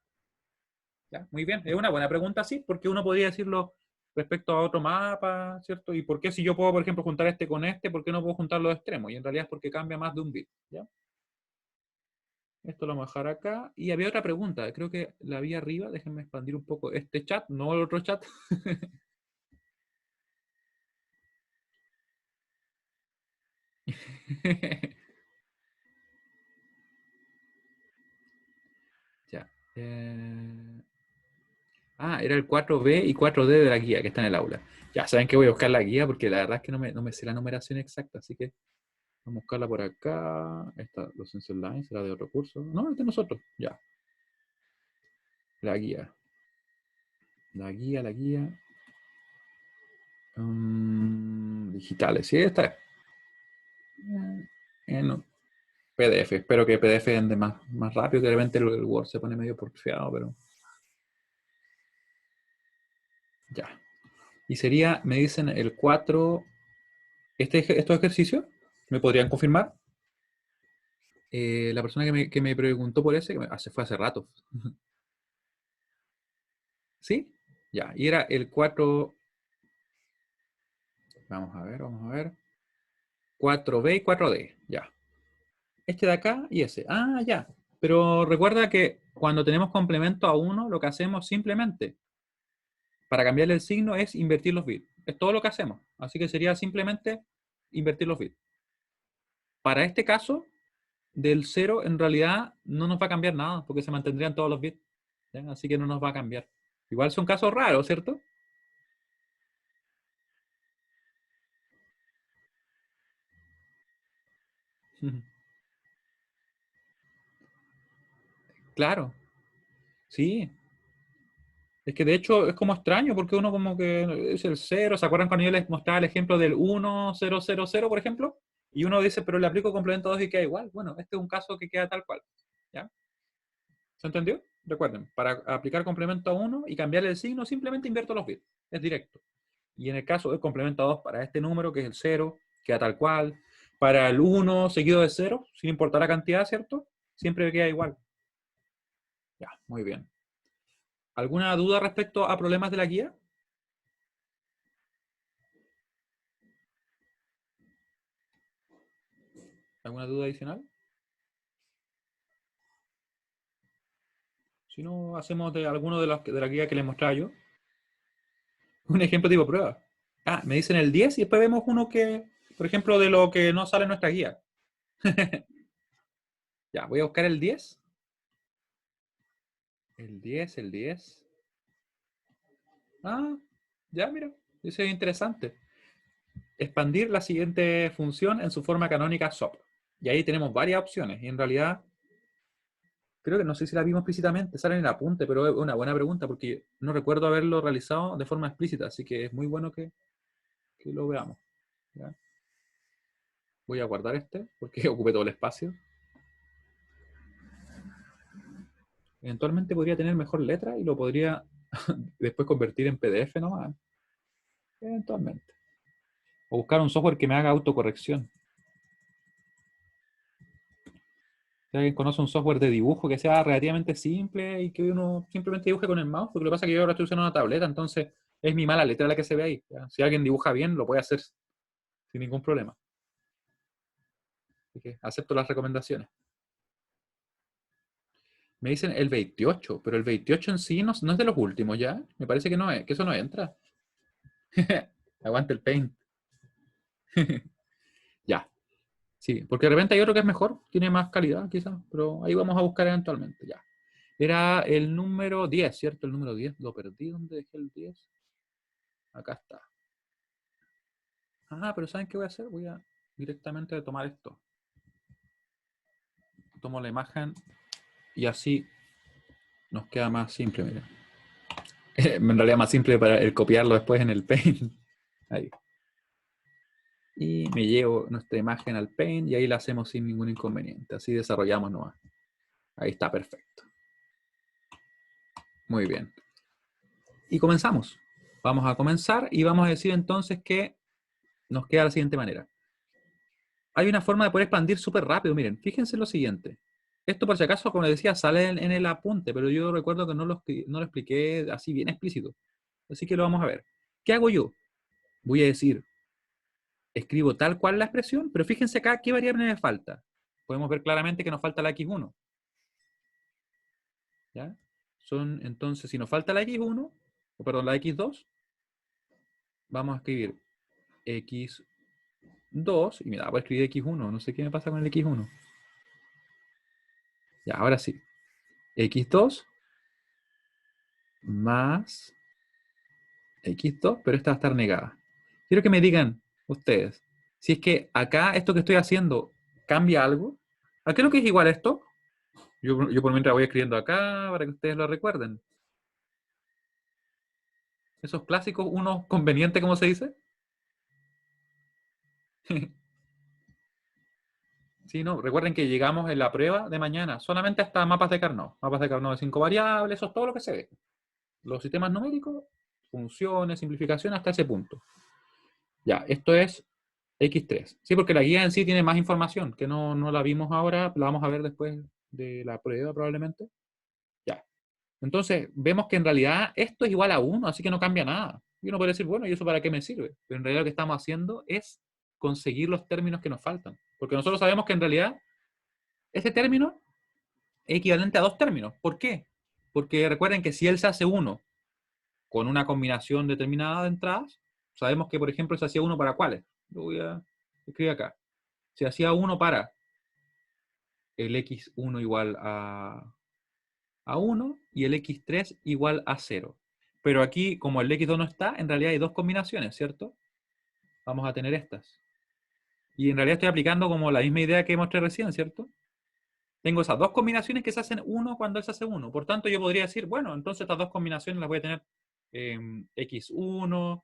¿Ya? Muy bien, es una buena pregunta, sí, porque uno podría decirlo respecto a otro mapa, ¿cierto? ¿Y por qué si yo puedo, por ejemplo, juntar este con este, por qué no puedo juntar los extremos? Y en realidad es porque cambia más de un bit, ¿ya? Esto lo vamos a dejar acá. Y había otra pregunta, creo que la vi arriba, déjenme expandir un poco este chat, no el otro chat. Ya. Era el 4B y 4D de la guía que está en el aula. Ya saben que voy a buscar la guía porque la verdad es que no me sé la numeración exacta, así que vamos a buscarla por acá. Esta, los sensor lines, será de otro curso. No, es de nosotros. Ya. La guía. La guía. Digitales. Sí, esta es. No. PDF. Espero que PDF ande más rápido. Que de repente el Word se pone medio porfiado, pero. Ya. Y sería, me dicen, el 4. Estos ejercicios, ¿me podrían confirmar? La persona que me preguntó por ese, fue hace rato. ¿Sí? Ya, y era el 4. Vamos a ver. 4B y 4D, ya. Este de acá y ese. Ah, ya. Pero recuerda que cuando tenemos complemento a uno, lo que hacemos simplemente para cambiarle el signo es invertir los bits. Es todo lo que hacemos. Así que sería simplemente invertir los bits. Para este caso, del 0 en realidad no nos va a cambiar nada, porque se mantendrían todos los bits. ¿Ya? Así que no nos va a cambiar. Igual son casos raros, ¿cierto? Claro, sí. Es que de hecho es como extraño porque uno como que es el 0. ¿Se acuerdan cuando yo les mostraba el ejemplo del 1000, por ejemplo? Y uno dice, pero le aplico complemento 2 y queda igual. Bueno, este es un caso que queda tal cual. ¿Ya? ¿Se entendió? Recuerden, para aplicar complemento a 1 y cambiarle el signo, simplemente invierto los bits. Es directo. Y en el caso del complemento a 2 para este número, que es el 0, queda tal cual. Para el 1 seguido de 0, sin importar la cantidad, ¿cierto? Siempre queda igual. Ya, muy bien. ¿Alguna duda respecto a problemas de la guía? ¿Alguna duda adicional? Si no, hacemos de alguno de la guía que les mostraba yo. Un ejemplo tipo prueba. Me dicen el 10 y después vemos uno que, por ejemplo, de lo que no sale en nuestra guía. Ya, voy a buscar el 10. El 10, el 10. Ah, ya, mira. Eso es interesante. Expandir la siguiente función en su forma canónica SOP. Y ahí tenemos varias opciones. Y en realidad, creo que no sé si la vimos explícitamente, sale en el apunte, pero es una buena pregunta porque no recuerdo haberlo realizado de forma explícita. Así que es muy bueno que lo veamos. ¿Ya? Voy a guardar este porque ocupé todo el espacio. Eventualmente podría tener mejor letra y lo podría después convertir en PDF nomás. Eventualmente. O buscar un software que me haga autocorrección. Si alguien conoce un software de dibujo que sea relativamente simple y que uno simplemente dibuje con el mouse, porque lo que pasa es que yo ahora estoy usando una tableta, entonces es mi mala letra la que se ve ahí. ¿Ya? Si alguien dibuja bien, lo puede hacer sin ningún problema. Así que acepto las recomendaciones. Me dicen el 28, pero el 28 en sí no es de los últimos ya. Me parece que no es, que eso no entra. Aguante el paint. Ya. Sí, porque de repente hay otro que es mejor, tiene más calidad quizás, pero ahí vamos a buscar eventualmente, ya. Era el número 10, ¿cierto? El número 10, lo perdí, ¿dónde dejé el 10? Acá está. Ah, pero ¿saben qué voy a hacer? Voy a directamente tomar esto. Tomo la imagen y así nos queda más simple, miren. En realidad más simple para el copiarlo después en el Paint. Ahí. Y me llevo nuestra imagen al Paint y ahí la hacemos sin ningún inconveniente. Así desarrollamos nomás. Ahí está, perfecto. Muy bien. Y comenzamos. Vamos a comenzar y vamos a decir entonces que nos queda de la siguiente manera. Hay una forma de poder expandir súper rápido. Miren, fíjense lo siguiente. Esto por si acaso, como les decía, sale en el apunte, pero yo recuerdo que no lo expliqué así bien explícito. Así que lo vamos a ver. ¿Qué hago yo? Voy a decir, escribo tal cual la expresión, pero fíjense acá qué variable me falta. Podemos ver claramente que nos falta la x1. ¿Ya? Entonces, si nos falta la x1, o perdón, la x2, vamos a escribir x2, y mira, voy a escribir x1, no sé qué me pasa con el x1. Ya, ahora sí. x2 más x2, pero esta va a estar negada. Quiero que me digan ustedes, si es que acá esto que estoy haciendo cambia algo. ¿A qué es lo que es igual a esto? Yo por mientras voy escribiendo acá para que ustedes lo recuerden. Esos clásicos, uno conveniente, ¿cómo se dice? Sí, no, recuerden que llegamos en la prueba de mañana solamente hasta mapas de Carnot. Mapas de Carnot de 5 variables, eso es todo lo que se ve. Los sistemas numéricos, funciones, simplificación, hasta ese punto. Ya, esto es X3. Sí, porque la guía en sí tiene más información, que no la vimos ahora, la vamos a ver después de la prueba probablemente. Ya. Entonces, vemos que en realidad esto es igual a 1, así que no cambia nada. Y uno puede decir, bueno, ¿y eso para qué me sirve? Pero en realidad lo que estamos haciendo es conseguir los términos que nos faltan. Porque nosotros sabemos que en realidad ese término es equivalente a dos términos. ¿Por qué? Porque recuerden que si él se hace 1 con una combinación determinada de entradas, sabemos que, por ejemplo, se hacía 1 para cuáles. Lo voy a escribir acá. Se hacía 1 para el x1 igual a 1 y el x3 igual a 0. Pero aquí, como el x2 no está, en realidad hay dos combinaciones, ¿cierto? Vamos a tener estas. Y en realidad estoy aplicando como la misma idea que mostré recién, ¿cierto? Tengo esas dos combinaciones que se hacen 1 cuando él se hace 1. Por tanto, yo podría decir, bueno, entonces estas dos combinaciones las voy a tener x1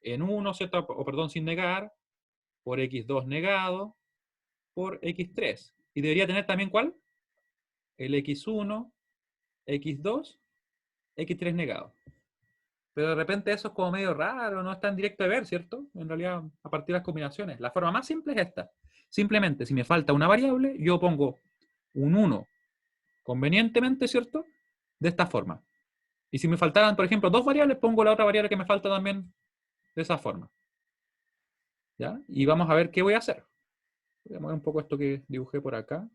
en 1, ¿cierto? O perdón, sin negar, por x2 negado, por x3. Y debería tener también, ¿cuál? El x1, x2, x3 negado. Pero de repente eso es como medio raro, no es tan directo de ver, ¿cierto? En realidad, a partir de las combinaciones. La forma más simple es esta. Simplemente, si me falta una variable, yo pongo un 1 convenientemente, ¿cierto? De esta forma. Y si me faltaran, por ejemplo, dos variables, pongo la otra variable que me falta también de esa forma. ¿Ya? Y vamos a ver qué voy a hacer. Voy a mover un poco esto que dibujé por acá.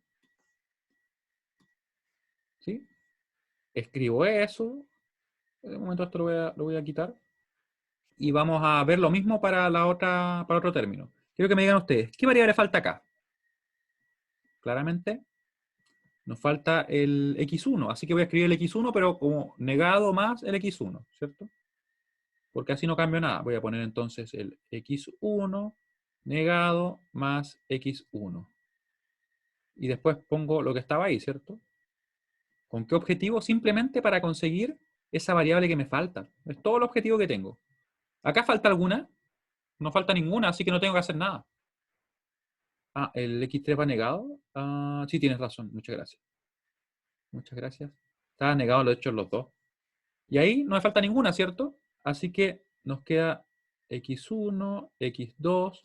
¿Sí? Escribo eso. De momento esto lo voy a quitar. Y vamos a ver lo mismo para otro término. Quiero que me digan ustedes, ¿qué variable falta acá? Claramente, Nos falta el x1, así que voy a escribir el x1, pero como negado más el x1, ¿cierto? Porque así no cambio nada. Voy a poner entonces el x1 negado más x1. Y después pongo lo que estaba ahí, ¿cierto? ¿Con qué objetivo? Simplemente para conseguir esa variable que me falta. Es todo el objetivo que tengo. ¿Acá falta alguna? No falta ninguna, así que no tengo que hacer nada. Ah, ¿el x3 va negado? Ah, sí, tienes razón. Muchas gracias. Muchas gracias. Estaba negado, lo he hecho los dos. Y ahí no me falta ninguna, ¿cierto? Así que nos queda x1, x2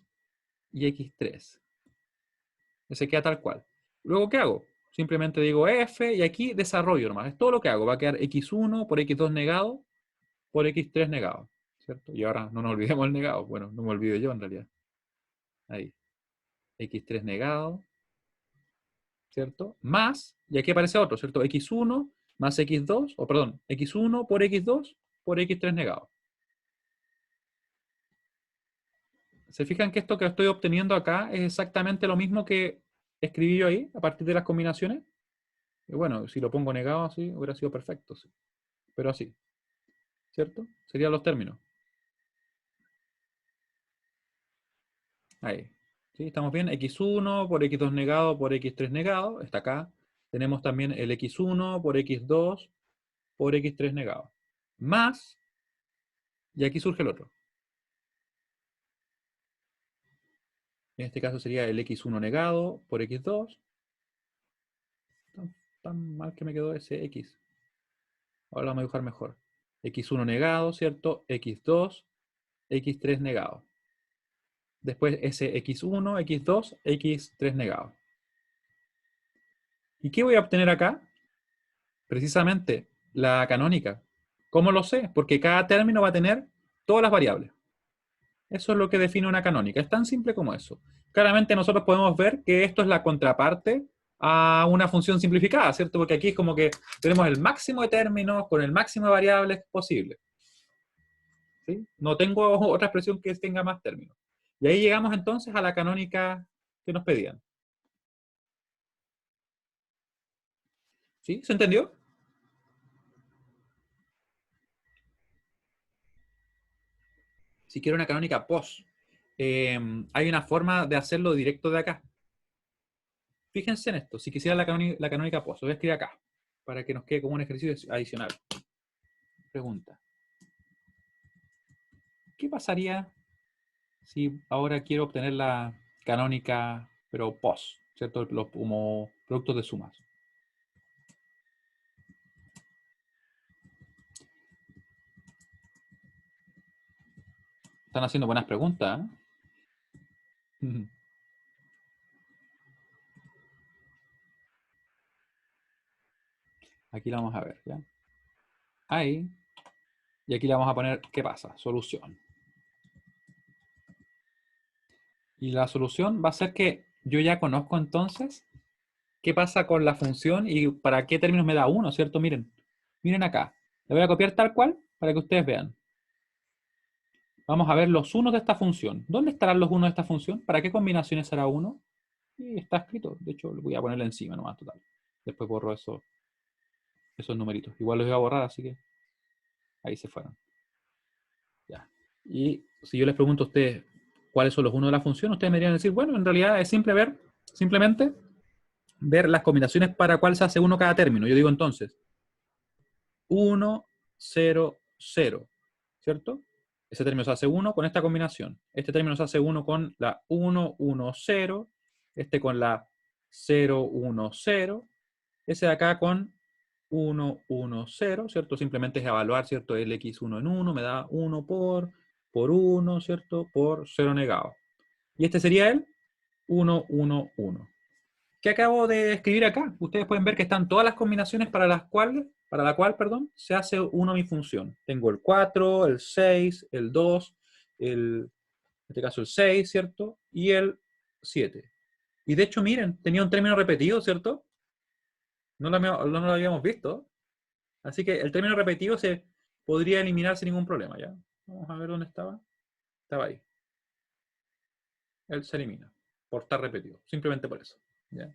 y x3. Ese queda tal cual. Luego, ¿qué hago? Simplemente digo f y aquí desarrollo nomás. Es todo lo que hago. Va a quedar x1 por x2 negado por x3 negado. ¿Cierto? Y ahora no nos olvidemos el negado. Bueno, no me olvido yo en realidad. Ahí. x3 negado. ¿Cierto? Más, y aquí aparece otro, ¿cierto? x1 más x2, o perdón, x1 por x2 por x3 negado. ¿Se fijan que esto que estoy obteniendo acá es exactamente lo mismo que escribí yo ahí, a partir de las combinaciones? Y bueno, si lo pongo negado así, hubiera sido perfecto, sí. Pero así, ¿cierto? Serían los términos. Ahí. ¿Sí? ¿Estamos bien? x1 por x2 negado por x3 negado, está acá. Tenemos también el x1 por x2 por x3 negado. Más, y aquí surge el otro. En este caso sería el x1 negado por x2. Tan mal que me quedó ese x. Ahora lo vamos a dibujar mejor. x1 negado, ¿cierto? x2, x3 negado. Después ese x1, x2, x3 negado. ¿Y qué voy a obtener acá? Precisamente la canónica. ¿Cómo lo sé? Porque cada término va a tener todas las variables. Eso es lo que define una canónica. Es tan simple como eso. Claramente nosotros podemos ver que esto es la contraparte a una función simplificada, ¿cierto? Porque aquí es como que tenemos el máximo de términos con el máximo de variables posible. ¿Sí? No tengo otra expresión que tenga más términos. Y ahí llegamos entonces a la canónica que nos pedían. ¿Sí? ¿Se entendió? Si quiero una canónica post, hay una forma de hacerlo directo de acá. Fíjense en esto. Si quisiera la canónica post, lo voy a escribir acá, para que nos quede como un ejercicio adicional. Pregunta. ¿Qué pasaría si ahora quiero obtener la canónica, pero post, ¿cierto? Los como productos de sumas. Están haciendo buenas preguntas, ¿eh? Aquí la vamos a ver, ¿ya? Ahí. Y aquí le vamos a poner, ¿qué pasa? Solución. Y la solución va a ser que yo ya conozco entonces qué pasa con la función y para qué términos me da uno, ¿cierto? Miren, miren acá. Le voy a copiar tal cual para que ustedes vean. Vamos a ver los unos de esta función. ¿Dónde estarán los unos de esta función? ¿Para qué combinaciones será uno? Y está escrito. De hecho, voy a ponerle encima nomás, total. Después borro esos numeritos. Igual los voy a borrar, así que ahí se fueron. Ya. Y si yo les pregunto a ustedes cuáles son los unos de la función, ustedes me deberían decir, bueno, en realidad es simplemente ver las combinaciones para cuál se hace uno cada término. Yo digo entonces, 1, 0, 0, ¿cierto? Ese término se hace 1 con esta combinación. Este término se hace 1 con la 1, 1, 0. Este con la 0, 1, 0. Ese de acá con 1, 1, 0, ¿cierto? Simplemente es evaluar, ¿cierto? El x1 en 1 me da 1 por 1, ¿cierto? Por 0 negado. Y este sería el 1, 1, 1. ¿Qué acabo de escribir acá? Ustedes pueden ver que están todas las combinaciones para la cual, se hace uno mi función. Tengo el 4, el 6, el 2, en este caso el 6, ¿cierto? Y el 7. Y de hecho, miren, tenía un término repetido, ¿cierto? No lo habíamos visto. Así que el término repetido se podría eliminar sin ningún problema, ¿ya? Vamos a ver dónde estaba. Estaba ahí. Él se elimina por estar repetido, simplemente por eso, ¿ya?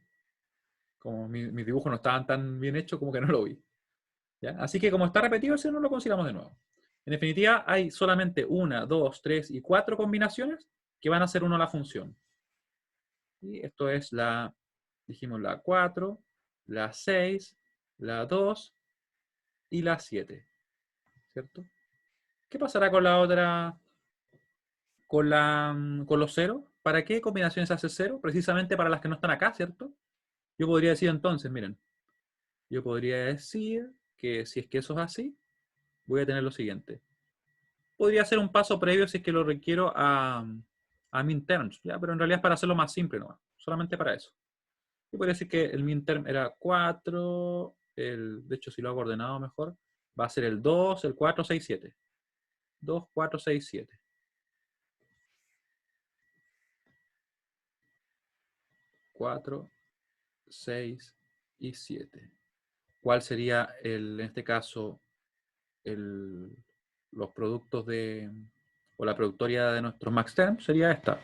Como mis dibujos no estaban tan bien hechos, como que no lo vi. ¿Ya? Así que como está repetido, ese no lo consideramos de nuevo. En definitiva, hay solamente 1, 2, 3 y 4 combinaciones que van a ser uno la función. Y esto es dijimos la 4, la 6, la 2 y la 7. ¿Cierto? ¿Qué pasará con la otra, con los ceros? ¿Para qué combinaciones hace cero? Precisamente para las que no están acá, ¿cierto? Yo podría decir entonces, miren, yo podría decir que si es que eso es así, voy a tener lo siguiente. Podría ser un paso previo si es que lo requiero a minterms, ¿ya? Pero en realidad es para hacerlo más simple, ¿no? Solamente para eso. Yo podría decir que el minterm era 4, de hecho si lo hago ordenado mejor, va a ser el 2, el 4, 6, 7. 2, 4, 6, 7. 4, 6 y 7. ¿Cuál sería, en este caso, los productos o la productoria de nuestros maxterm? Sería esta.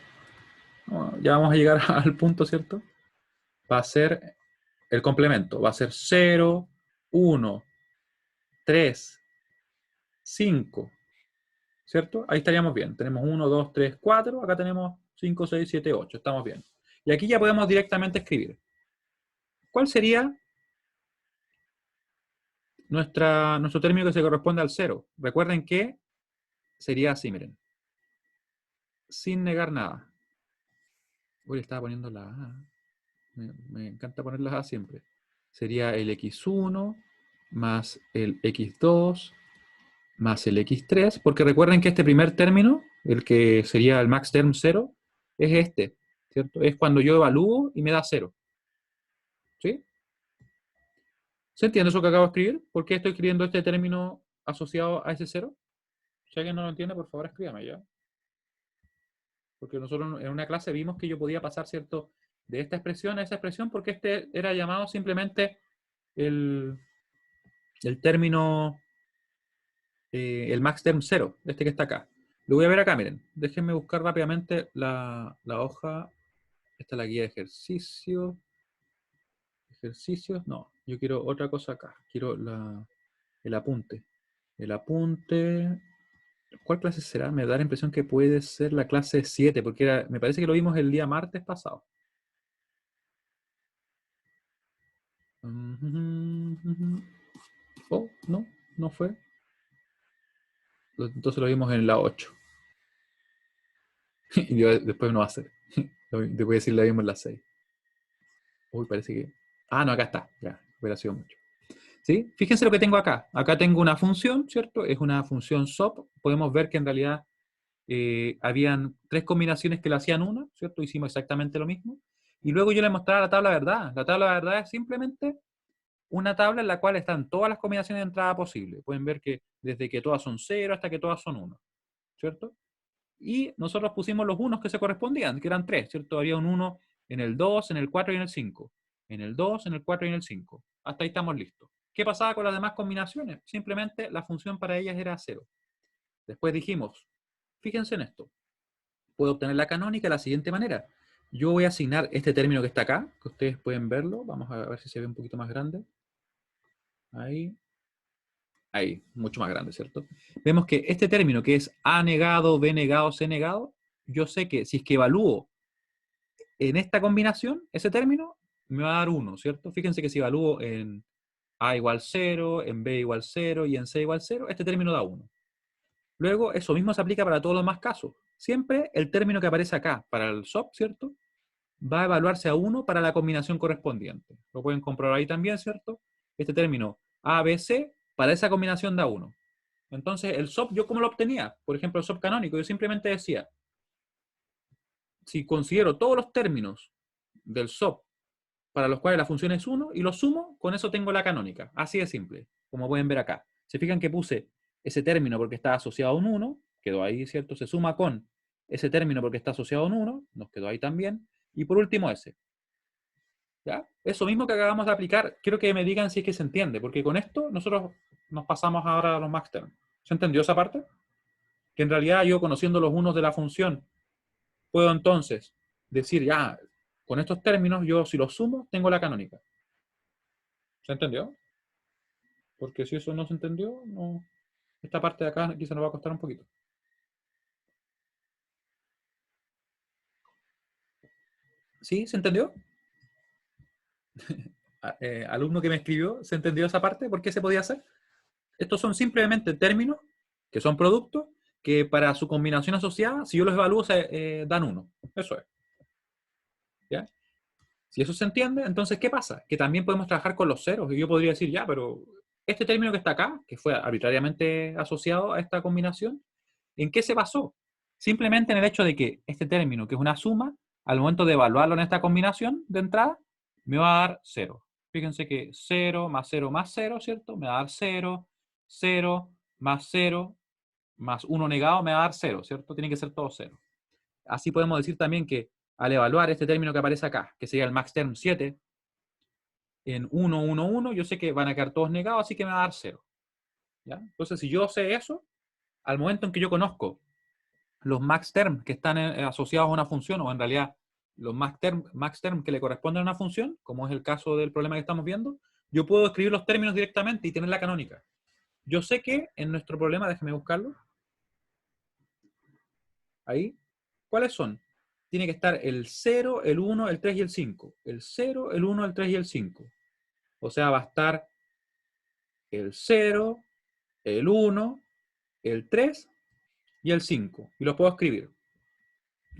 Bueno, ya vamos a llegar al punto, ¿cierto? Va a ser el complemento. Va a ser 0, 1, 3, 5. ¿Cierto? Ahí estaríamos bien. Tenemos 1, 2, 3, 4. Acá tenemos 5, 6, 7, 8. Estamos bien. Y aquí ya podemos directamente escribir. ¿Cuál sería nuestro término que se corresponde al 0? Recuerden que sería así, miren. Sin negar nada. Uy, estaba poniendo la A. Me encanta poner las A siempre. Sería el x1 más el x2 más el x3, porque recuerden que este primer término, el que sería el max term 0, es este, ¿cierto? Es cuando yo evalúo y me da 0. ¿Sí? ¿Se entiende eso que acabo de escribir? ¿Por qué estoy escribiendo este término asociado a ese 0? Si alguien no lo entiende, por favor escríbame ya. Porque nosotros en una clase vimos que yo podía pasar, ¿cierto?, de esta expresión a esa expresión, porque este era llamado simplemente el término, el max term 0, este que está acá. Lo voy a ver acá, miren. Déjenme buscar rápidamente la hoja. Esta es la guía de ejercicios. Ejercicios, no. Yo quiero otra cosa acá. Quiero el apunte. El apunte. ¿Cuál clase será? Me da la impresión que puede ser la clase 7, porque me parece que lo vimos el día martes pasado. Oh, no, no fue. Entonces lo vimos en la 8. Y después no va a ser. Después decir la vimos en la 6. Uy, parece que... Ah, no, acá está. Ya, hubiera sido mucho. ¿Sí? Fíjense lo que tengo acá. Acá tengo una función, ¿cierto? Es una función SOP. Podemos ver que en realidad habían 3 combinaciones que le hacían una, ¿cierto? Hicimos exactamente lo mismo. Y luego yo le mostraba la tabla de verdad. La tabla de verdad es simplemente una tabla en la cual están todas las combinaciones de entrada posibles. Pueden ver que desde que todas son 0 hasta que todas son 1, ¿cierto? Y nosotros pusimos los unos que se correspondían, que eran 3, ¿cierto? Había un 1 en el 2, en el 4 y en el 5. En el 2, en el 4 y en el 5. Hasta ahí estamos listos. ¿Qué pasaba con las demás combinaciones? Simplemente la función para ellas era 0. Después dijimos, fíjense en esto, puedo obtener la canónica de la siguiente manera. Yo voy a asignar este término que está acá, que ustedes pueden verlo. Vamos a ver si se ve un poquito más grande. Ahí, mucho más grande, ¿cierto? Vemos que este término que es A negado, B negado, C negado, yo sé que si es que evalúo en esta combinación, ese término me va a dar 1, ¿cierto? Fíjense que si evalúo en A igual 0, en B igual 0 y en C igual 0, este término da 1. Luego, eso mismo se aplica para todos los demás casos. Siempre el término que aparece acá para el SOP, ¿cierto?, va a evaluarse a 1 para la combinación correspondiente. Lo pueden comprobar ahí también, ¿cierto? Este término A, B, C, para esa combinación da 1. Entonces, el SOP, ¿yo cómo lo obtenía? Por ejemplo, el SOP canónico, yo simplemente decía, si considero todos los términos del SOP para los cuales la función es 1 y los sumo, con eso tengo la canónica. Así de simple, como pueden ver acá. Se fijan que puse ese término porque está asociado a un 1, quedó ahí, ¿cierto? Se suma con ese término porque está asociado a un 1, nos quedó ahí también. Y por último ese. ¿Ya? Eso mismo que acabamos de aplicar, quiero que me digan si es que se entiende, porque con esto nosotros nos pasamos ahora a los max term. ¿Se entendió esa parte? Que en realidad yo, conociendo los unos de la función, puedo entonces decir, ya, con estos términos, yo si los sumo, tengo la canónica. ¿Se entendió? Porque si eso no se entendió, no, esta parte de acá quizá nos va a costar un poquito. ¿Sí? ¿Se entendió? Alumno que me escribió, ¿se entendió esa parte? ¿Por qué se podía hacer? Estos son simplemente términos que son productos que para su combinación asociada, si yo los evalúo, se dan 1. Eso es. ¿Ya? Si eso se entiende, entonces, ¿qué pasa? Que también podemos trabajar con los ceros. Y yo podría decir, ya, pero este término que está acá, que fue arbitrariamente asociado a esta combinación, ¿en qué se basó? Simplemente en el hecho de que este término, que es una suma, al momento de evaluarlo en esta combinación de entrada, me va a dar 0. Fíjense que 0 más 0, ¿cierto? Me va a dar 0, 0 más 1 negado me va a dar 0, ¿cierto? Tiene que ser todo 0. Así podemos decir también que al evaluar este término que aparece acá, que sería el max term 7, en 1, 1, 1, yo sé que van a quedar todos negados, así que me va a dar 0. ¿Ya? Entonces, si yo sé eso, al momento en que yo conozco los max term que están asociados a una función, o en realidad los max term que le corresponden a una función, como es el caso del problema que estamos viendo, yo puedo escribir los términos directamente y tener la canónica. Yo sé que en nuestro problema, déjeme buscarlo, ahí, ¿cuáles son? Tiene que estar el 0, el 1, el 3 y el 5. El 0, el 1, el 3 y el 5. O sea, va a estar el 0, el 1, el 3 y el 5. Y los puedo escribir.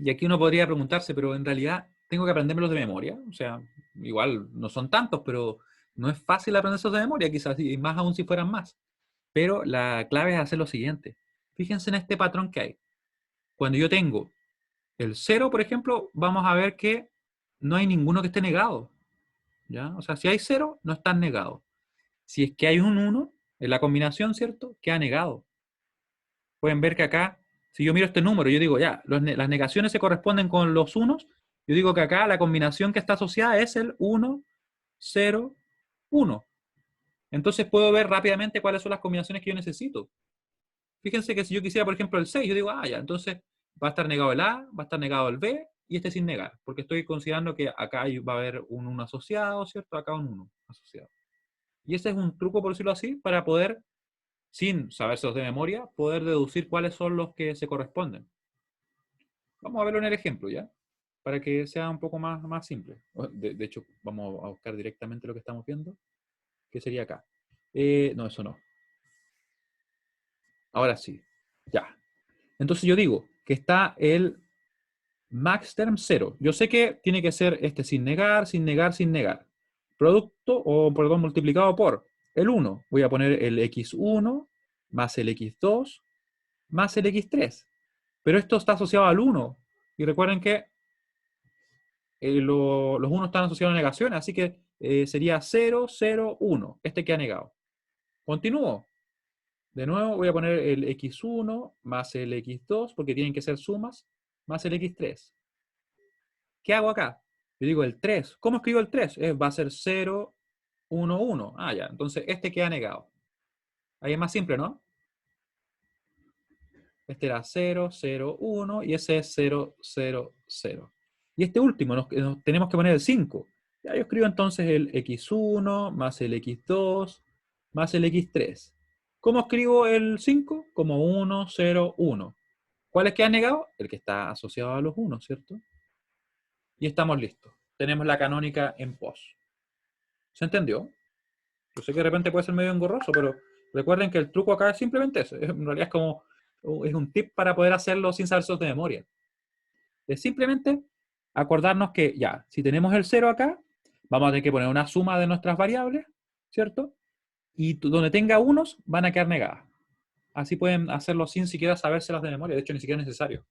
Y aquí uno podría preguntarse, pero en realidad tengo que aprendérmelos de memoria. O sea, igual no son tantos, pero no es fácil aprenderlos de memoria, quizás, y más aún si fueran más. Pero la clave es hacer lo siguiente. Fíjense en este patrón que hay. Cuando yo tengo el 0, por ejemplo, vamos a ver que no hay ninguno que esté negado. ¿Ya? O sea, si hay 0, no están negados. Si es que hay un 1 en la combinación, ¿cierto? Queda negado. Pueden ver que acá, si yo miro este número, yo digo, ya, las negaciones se corresponden con los unos, yo digo que acá la combinación que está asociada es el 1, 0, 1. Entonces puedo ver rápidamente cuáles son las combinaciones que yo necesito. Fíjense que si yo quisiera, por ejemplo, el 6, yo digo, ah, ya, entonces va a estar negado el A, va a estar negado el B, y este sin negar, porque estoy considerando que acá va a haber un 1 asociado, ¿cierto? Acá un 1 asociado. Y ese es un truco, por decirlo así, para poder, sin sabérselos de memoria, poder deducir cuáles son los que se corresponden. Vamos a verlo en el ejemplo, ¿ya? Para que sea un poco más simple. De hecho, vamos a buscar directamente lo que estamos viendo, que sería acá. No, eso no. Ahora sí, ya. Entonces yo digo que está el max term 0. Yo sé que tiene que ser este sin negar, sin negar, sin negar. Producto, o perdón, multiplicado por el 1. Voy a poner el x1 más el x2 más el x3. Pero esto está asociado al 1. Y recuerden que los 1 están asociados a negaciones, así que sería 0, 0, 1. Este queda negado. Continúo. De nuevo voy a poner el x1 más el x2, porque tienen que ser sumas, más el x3. ¿Qué hago acá? Yo digo el 3. ¿Cómo escribo el 3? Va a ser 0, 1, 1. Ah, ya. Entonces este queda negado. Ahí es más simple, ¿no? Este era 0, 0, 1 y ese es 0, 0, 0. Y este último nos tenemos que poner el 5. Ya yo escribo entonces el x1 más el x2 más el x3. ¿Cómo escribo el 5? Como 1, 0, 1. ¿Cuál es que ha negado? El que está asociado a los 1, ¿cierto? Y estamos listos. Tenemos la canónica en pos. ¿Se entendió? Yo sé que de repente puede ser medio engorroso, pero recuerden que el truco acá es simplemente eso. En realidad es como es un tip para poder hacerlo sin saberse de memoria. Es simplemente acordarnos que ya, si tenemos el 0 acá, vamos a tener que poner una suma de nuestras variables, ¿cierto? Y donde tenga unos, van a quedar negadas. Así pueden hacerlo sin siquiera sabérselas de memoria. De hecho, ni siquiera es necesario.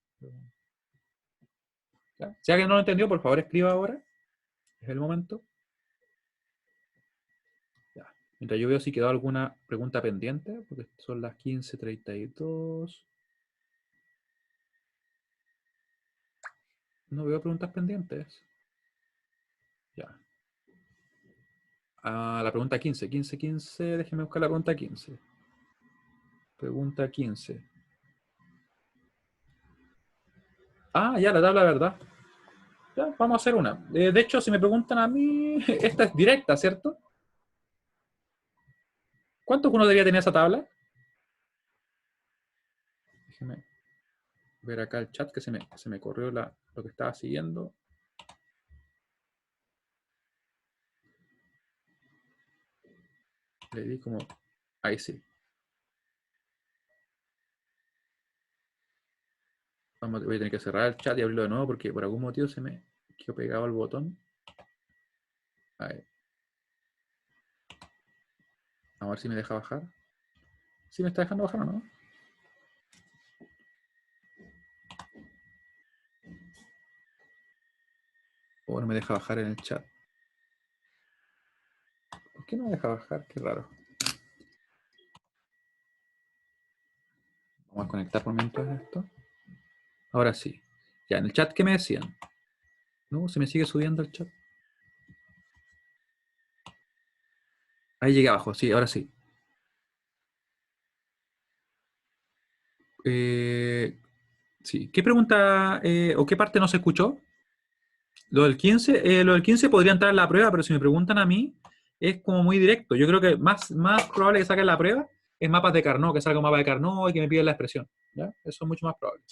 ¿Ya? Si alguien no lo entendió, por favor escriba ahora. Es el momento. Ya. Mientras yo veo si quedó alguna pregunta pendiente, porque son las 15:32. No veo preguntas pendientes. Ya. La pregunta 15. 15, 15. Déjenme buscar la pregunta 15. Pregunta 15. Ya, la tabla de verdad. Ya, vamos a hacer una. De hecho, si me preguntan a mí, esta es directa, ¿cierto? ¿Cuántos uno debería tener esa tabla? Déjeme ver acá el chat que se me corrió lo que estaba siguiendo. Le di como... Ahí sí. Voy a tener que cerrar el chat y abrirlo de nuevo porque por algún motivo se me quedó pegado el botón. Ahí. A ver si me deja bajar. ¿Sí me está dejando bajar o no? O no me deja bajar en el chat. ¿Por qué no me deja bajar? Qué raro. Vamos a conectar por mientras esto. Ahora sí. Ya, en el chat, ¿qué me decían? No, se me sigue subiendo el chat. Ahí llegué abajo, sí, ahora sí. Sí. ¿Qué pregunta o qué parte no se escuchó? Lo del 15 podría entrar en la prueba, pero si me preguntan a mí, es como muy directo. Yo creo que más probable que saquen la prueba es mapas de Carnot, que salga un mapa de Carnot y que me piden la expresión. ¿Ya? Eso es mucho más probable.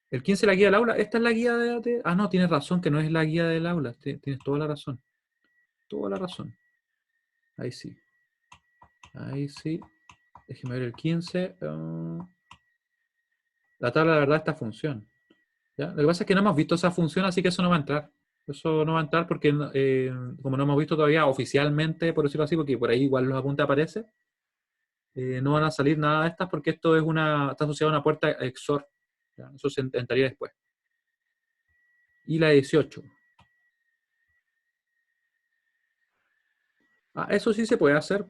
El 15 la guía del aula. Esta es la guía de... Ah, no, tienes razón, que no es la guía del aula. Tienes toda la razón. Toda la razón. Ahí sí. Ahí sí. Déjeme ver el 15. La tabla, la verdad, esta función. ¿Ya? Lo que pasa es que no hemos visto esa función, así que eso no va a entrar. Eso no va a entrar porque, como no hemos visto todavía oficialmente, por decirlo así, porque por ahí igual los apuntes aparece, no van a salir nada de estas porque esto es está asociado a una puerta XOR. ¿Ya? Eso se entraría después. Y la 18. Ah, eso sí se puede hacer.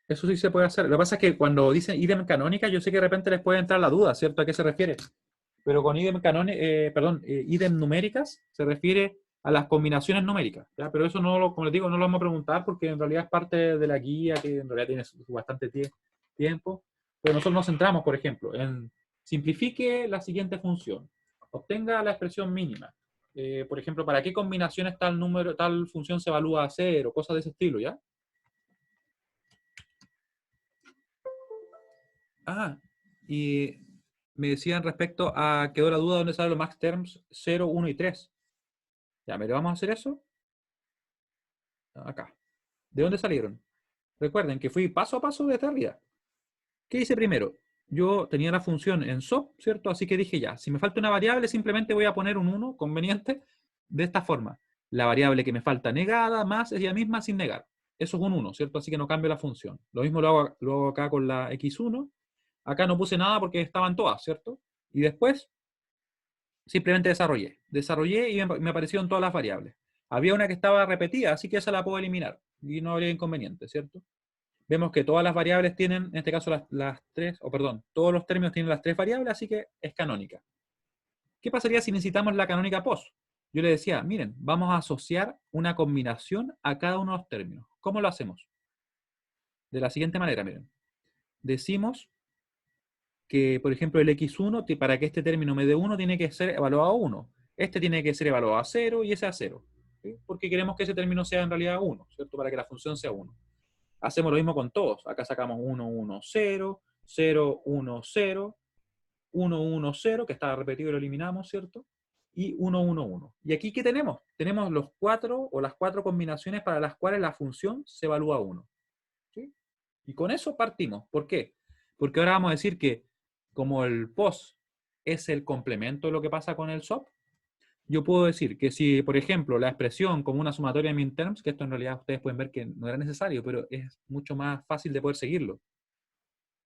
Eso sí se puede hacer. Lo que pasa es que cuando dicen idem canónica, yo sé que de repente les puede entrar la duda, ¿cierto? ¿A qué se refiere? Pero con idem idem numéricas se refiere a las combinaciones numéricas, ¿ya? Pero eso no como les digo, no lo vamos a preguntar porque en realidad es parte de la guía que en realidad tiene bastante tiempo. Pero nosotros nos centramos, por ejemplo, en simplifique la siguiente función. Obtenga la expresión mínima. Por ejemplo, ¿para qué combinaciones tal función se evalúa a cero? Cosas de ese estilo, ¿ya? Ah, y me decían respecto a, quedó la duda dónde salen los max terms 0, 1 y 3. Ya, mire, vamos a hacer eso. Acá. ¿De dónde salieron? Recuerden que fui paso a paso desde arriba. ¿Qué hice primero? Yo tenía la función en SOP, ¿cierto? Así que dije ya, si me falta una variable, simplemente voy a poner un 1 conveniente de esta forma. La variable que me falta negada más es ella misma sin negar. Eso es un 1, ¿cierto? Así que no cambio la función. Lo mismo lo hago acá con la x1. Acá no puse nada porque estaban todas, ¿cierto? Y después simplemente desarrollé y me aparecieron todas las variables. Había una que estaba repetida, así que esa la puedo eliminar y no habría inconveniente, ¿cierto? Vemos que todas las variables tienen, en este caso las tres, o perdón, todos los términos tienen las tres variables, así que es canónica. ¿Qué pasaría si necesitamos la canónica post? Yo le decía, miren, vamos a asociar una combinación a cada uno de los términos. ¿Cómo lo hacemos? De la siguiente manera, miren. Decimos que, por ejemplo, el x1, para que este término me dé 1, tiene que ser evaluado a 1. Este tiene que ser evaluado a 0 y ese a 0. ¿Sí? Porque queremos que ese término sea en realidad 1, ¿cierto? Para que la función sea 1. Hacemos lo mismo con todos. Acá sacamos 1, 1, 0, 0, 1, 0, 1, 1, 0, que estaba repetido y lo eliminamos, ¿cierto? Y 1, 1, 1. ¿Y aquí qué tenemos? Tenemos los 4 o las 4 combinaciones para las cuales la función se evalúa a 1. ¿Sí? Y con eso partimos. ¿Por qué? Porque ahora vamos a decir que como el POS es el complemento de lo que pasa con el SOP, yo puedo decir que si, por ejemplo, la expresión como una sumatoria de minterms, que esto en realidad ustedes pueden ver que no era necesario, pero es mucho más fácil de poder seguirlo.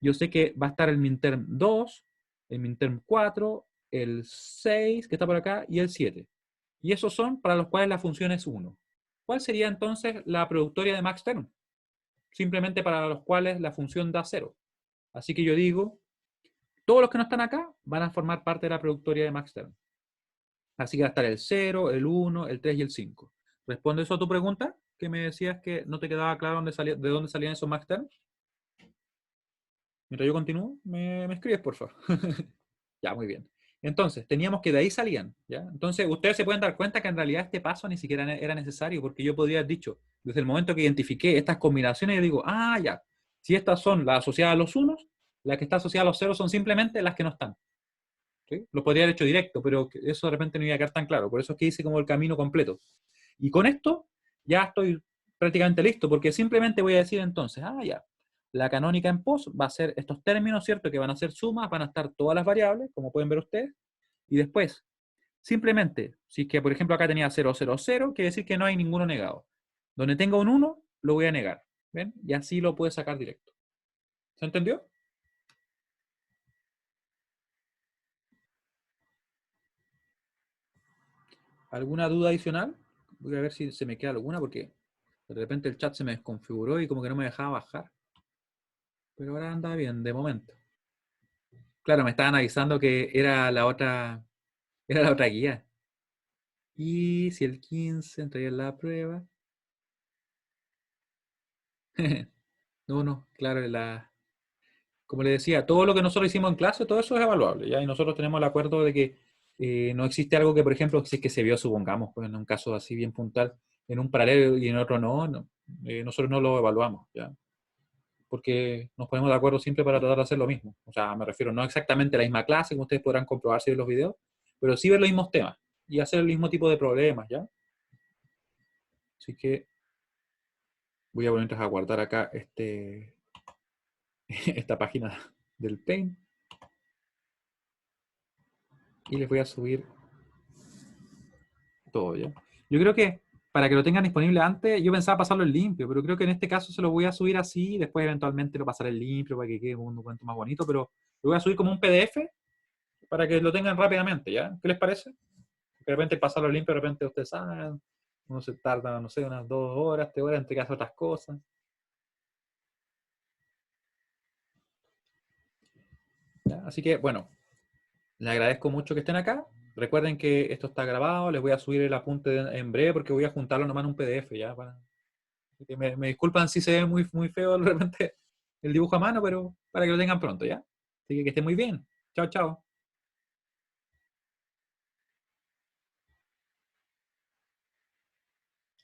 Yo sé que va a estar el minterm 2, el minterm 4, el 6, que está por acá, y el 7. Y esos son para los cuales la función es 1. ¿Cuál sería entonces la productoria de max term? Simplemente para los cuales la función da 0. Así que yo digo, todos los que no están acá van a formar parte de la productoria de max term. Así que va a estar el 0, el 1, el 3 y el 5. ¿Responde eso a tu pregunta? Que me decías que no te quedaba claro de dónde salían esos max terms. Mientras yo continúo, me escribes, por favor. Ya, muy bien. Entonces, teníamos que de ahí salían, ¿ya? Entonces, ustedes se pueden dar cuenta que en realidad este paso ni siquiera era necesario, porque yo podría haber dicho, desde el momento que identifiqué estas combinaciones, yo digo, ah, ya, si estas son las asociadas a los unos, las que están asociadas a los ceros son simplemente las que no están. ¿Sí? Lo podría haber hecho directo, pero eso de repente no iba a quedar tan claro. Por eso es que hice como el camino completo. Y con esto ya estoy prácticamente listo, porque simplemente voy a decir entonces, ah, ya, la canónica en pos va a ser estos términos, ¿cierto? Que van a ser sumas, van a estar todas las variables, como pueden ver ustedes, y después, simplemente, si es que por ejemplo acá tenía 0, 0, 0, quiere decir que no hay ninguno negado. Donde tenga un 1, lo voy a negar. ¿Ven? Y así lo puedes sacar directo. ¿Se entendió? ¿Alguna duda adicional? Voy a ver si se me queda alguna porque de repente el chat se me desconfiguró y como que no me dejaba bajar. Pero ahora anda bien, de momento. Claro, me estaban avisando que era la otra guía. Y si el 15 entraría en la prueba. No, claro, como le decía, todo lo que nosotros hicimos en clase, todo eso es evaluable, ¿ya? Y nosotros tenemos el acuerdo de que no existe algo que, por ejemplo, si es que se vio, supongamos, pues en un caso así bien puntual, en un paralelo y en otro no, nosotros no lo evaluamos, ¿ya? Porque nos ponemos de acuerdo siempre para tratar de hacer lo mismo. O sea, me refiero no exactamente a la misma clase, como ustedes podrán comprobar si ven los videos, pero sí ver los mismos temas y hacer el mismo tipo de problemas, ¿ya? Así que voy a poner a guardar acá esta página del Paint y les voy a subir todo, ¿ya? Yo creo que para que lo tengan disponible antes, yo pensaba pasarlo en limpio, pero creo que en este caso se lo voy a subir así y después eventualmente lo pasaré en limpio para que quede un documento más bonito, pero lo voy a subir como un PDF para que lo tengan rápidamente, ¿ya? ¿Qué les parece? De repente pasarlo en limpio, de repente ustedes saben, uno se tarda, no sé, unas 2 horas, 3 horas entre que hace otras cosas. ¿Ya? Así que, bueno, les agradezco mucho que estén acá. Recuerden que esto está grabado, les voy a subir el apunte en breve porque voy a juntarlo nomás en un PDF, ¿ya? Que me disculpan si se ve muy, muy feo de repente el dibujo a mano, pero para que lo tengan pronto, ¿ya? Así que estén muy bien. Chao, chao.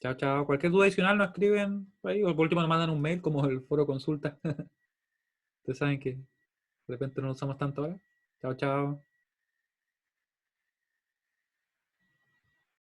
Chao, chao. Cualquier duda adicional nos escriben ahí, o por último nos mandan un mail como el foro consulta. Ustedes saben que de repente no lo usamos tanto ahora. Chao, chao.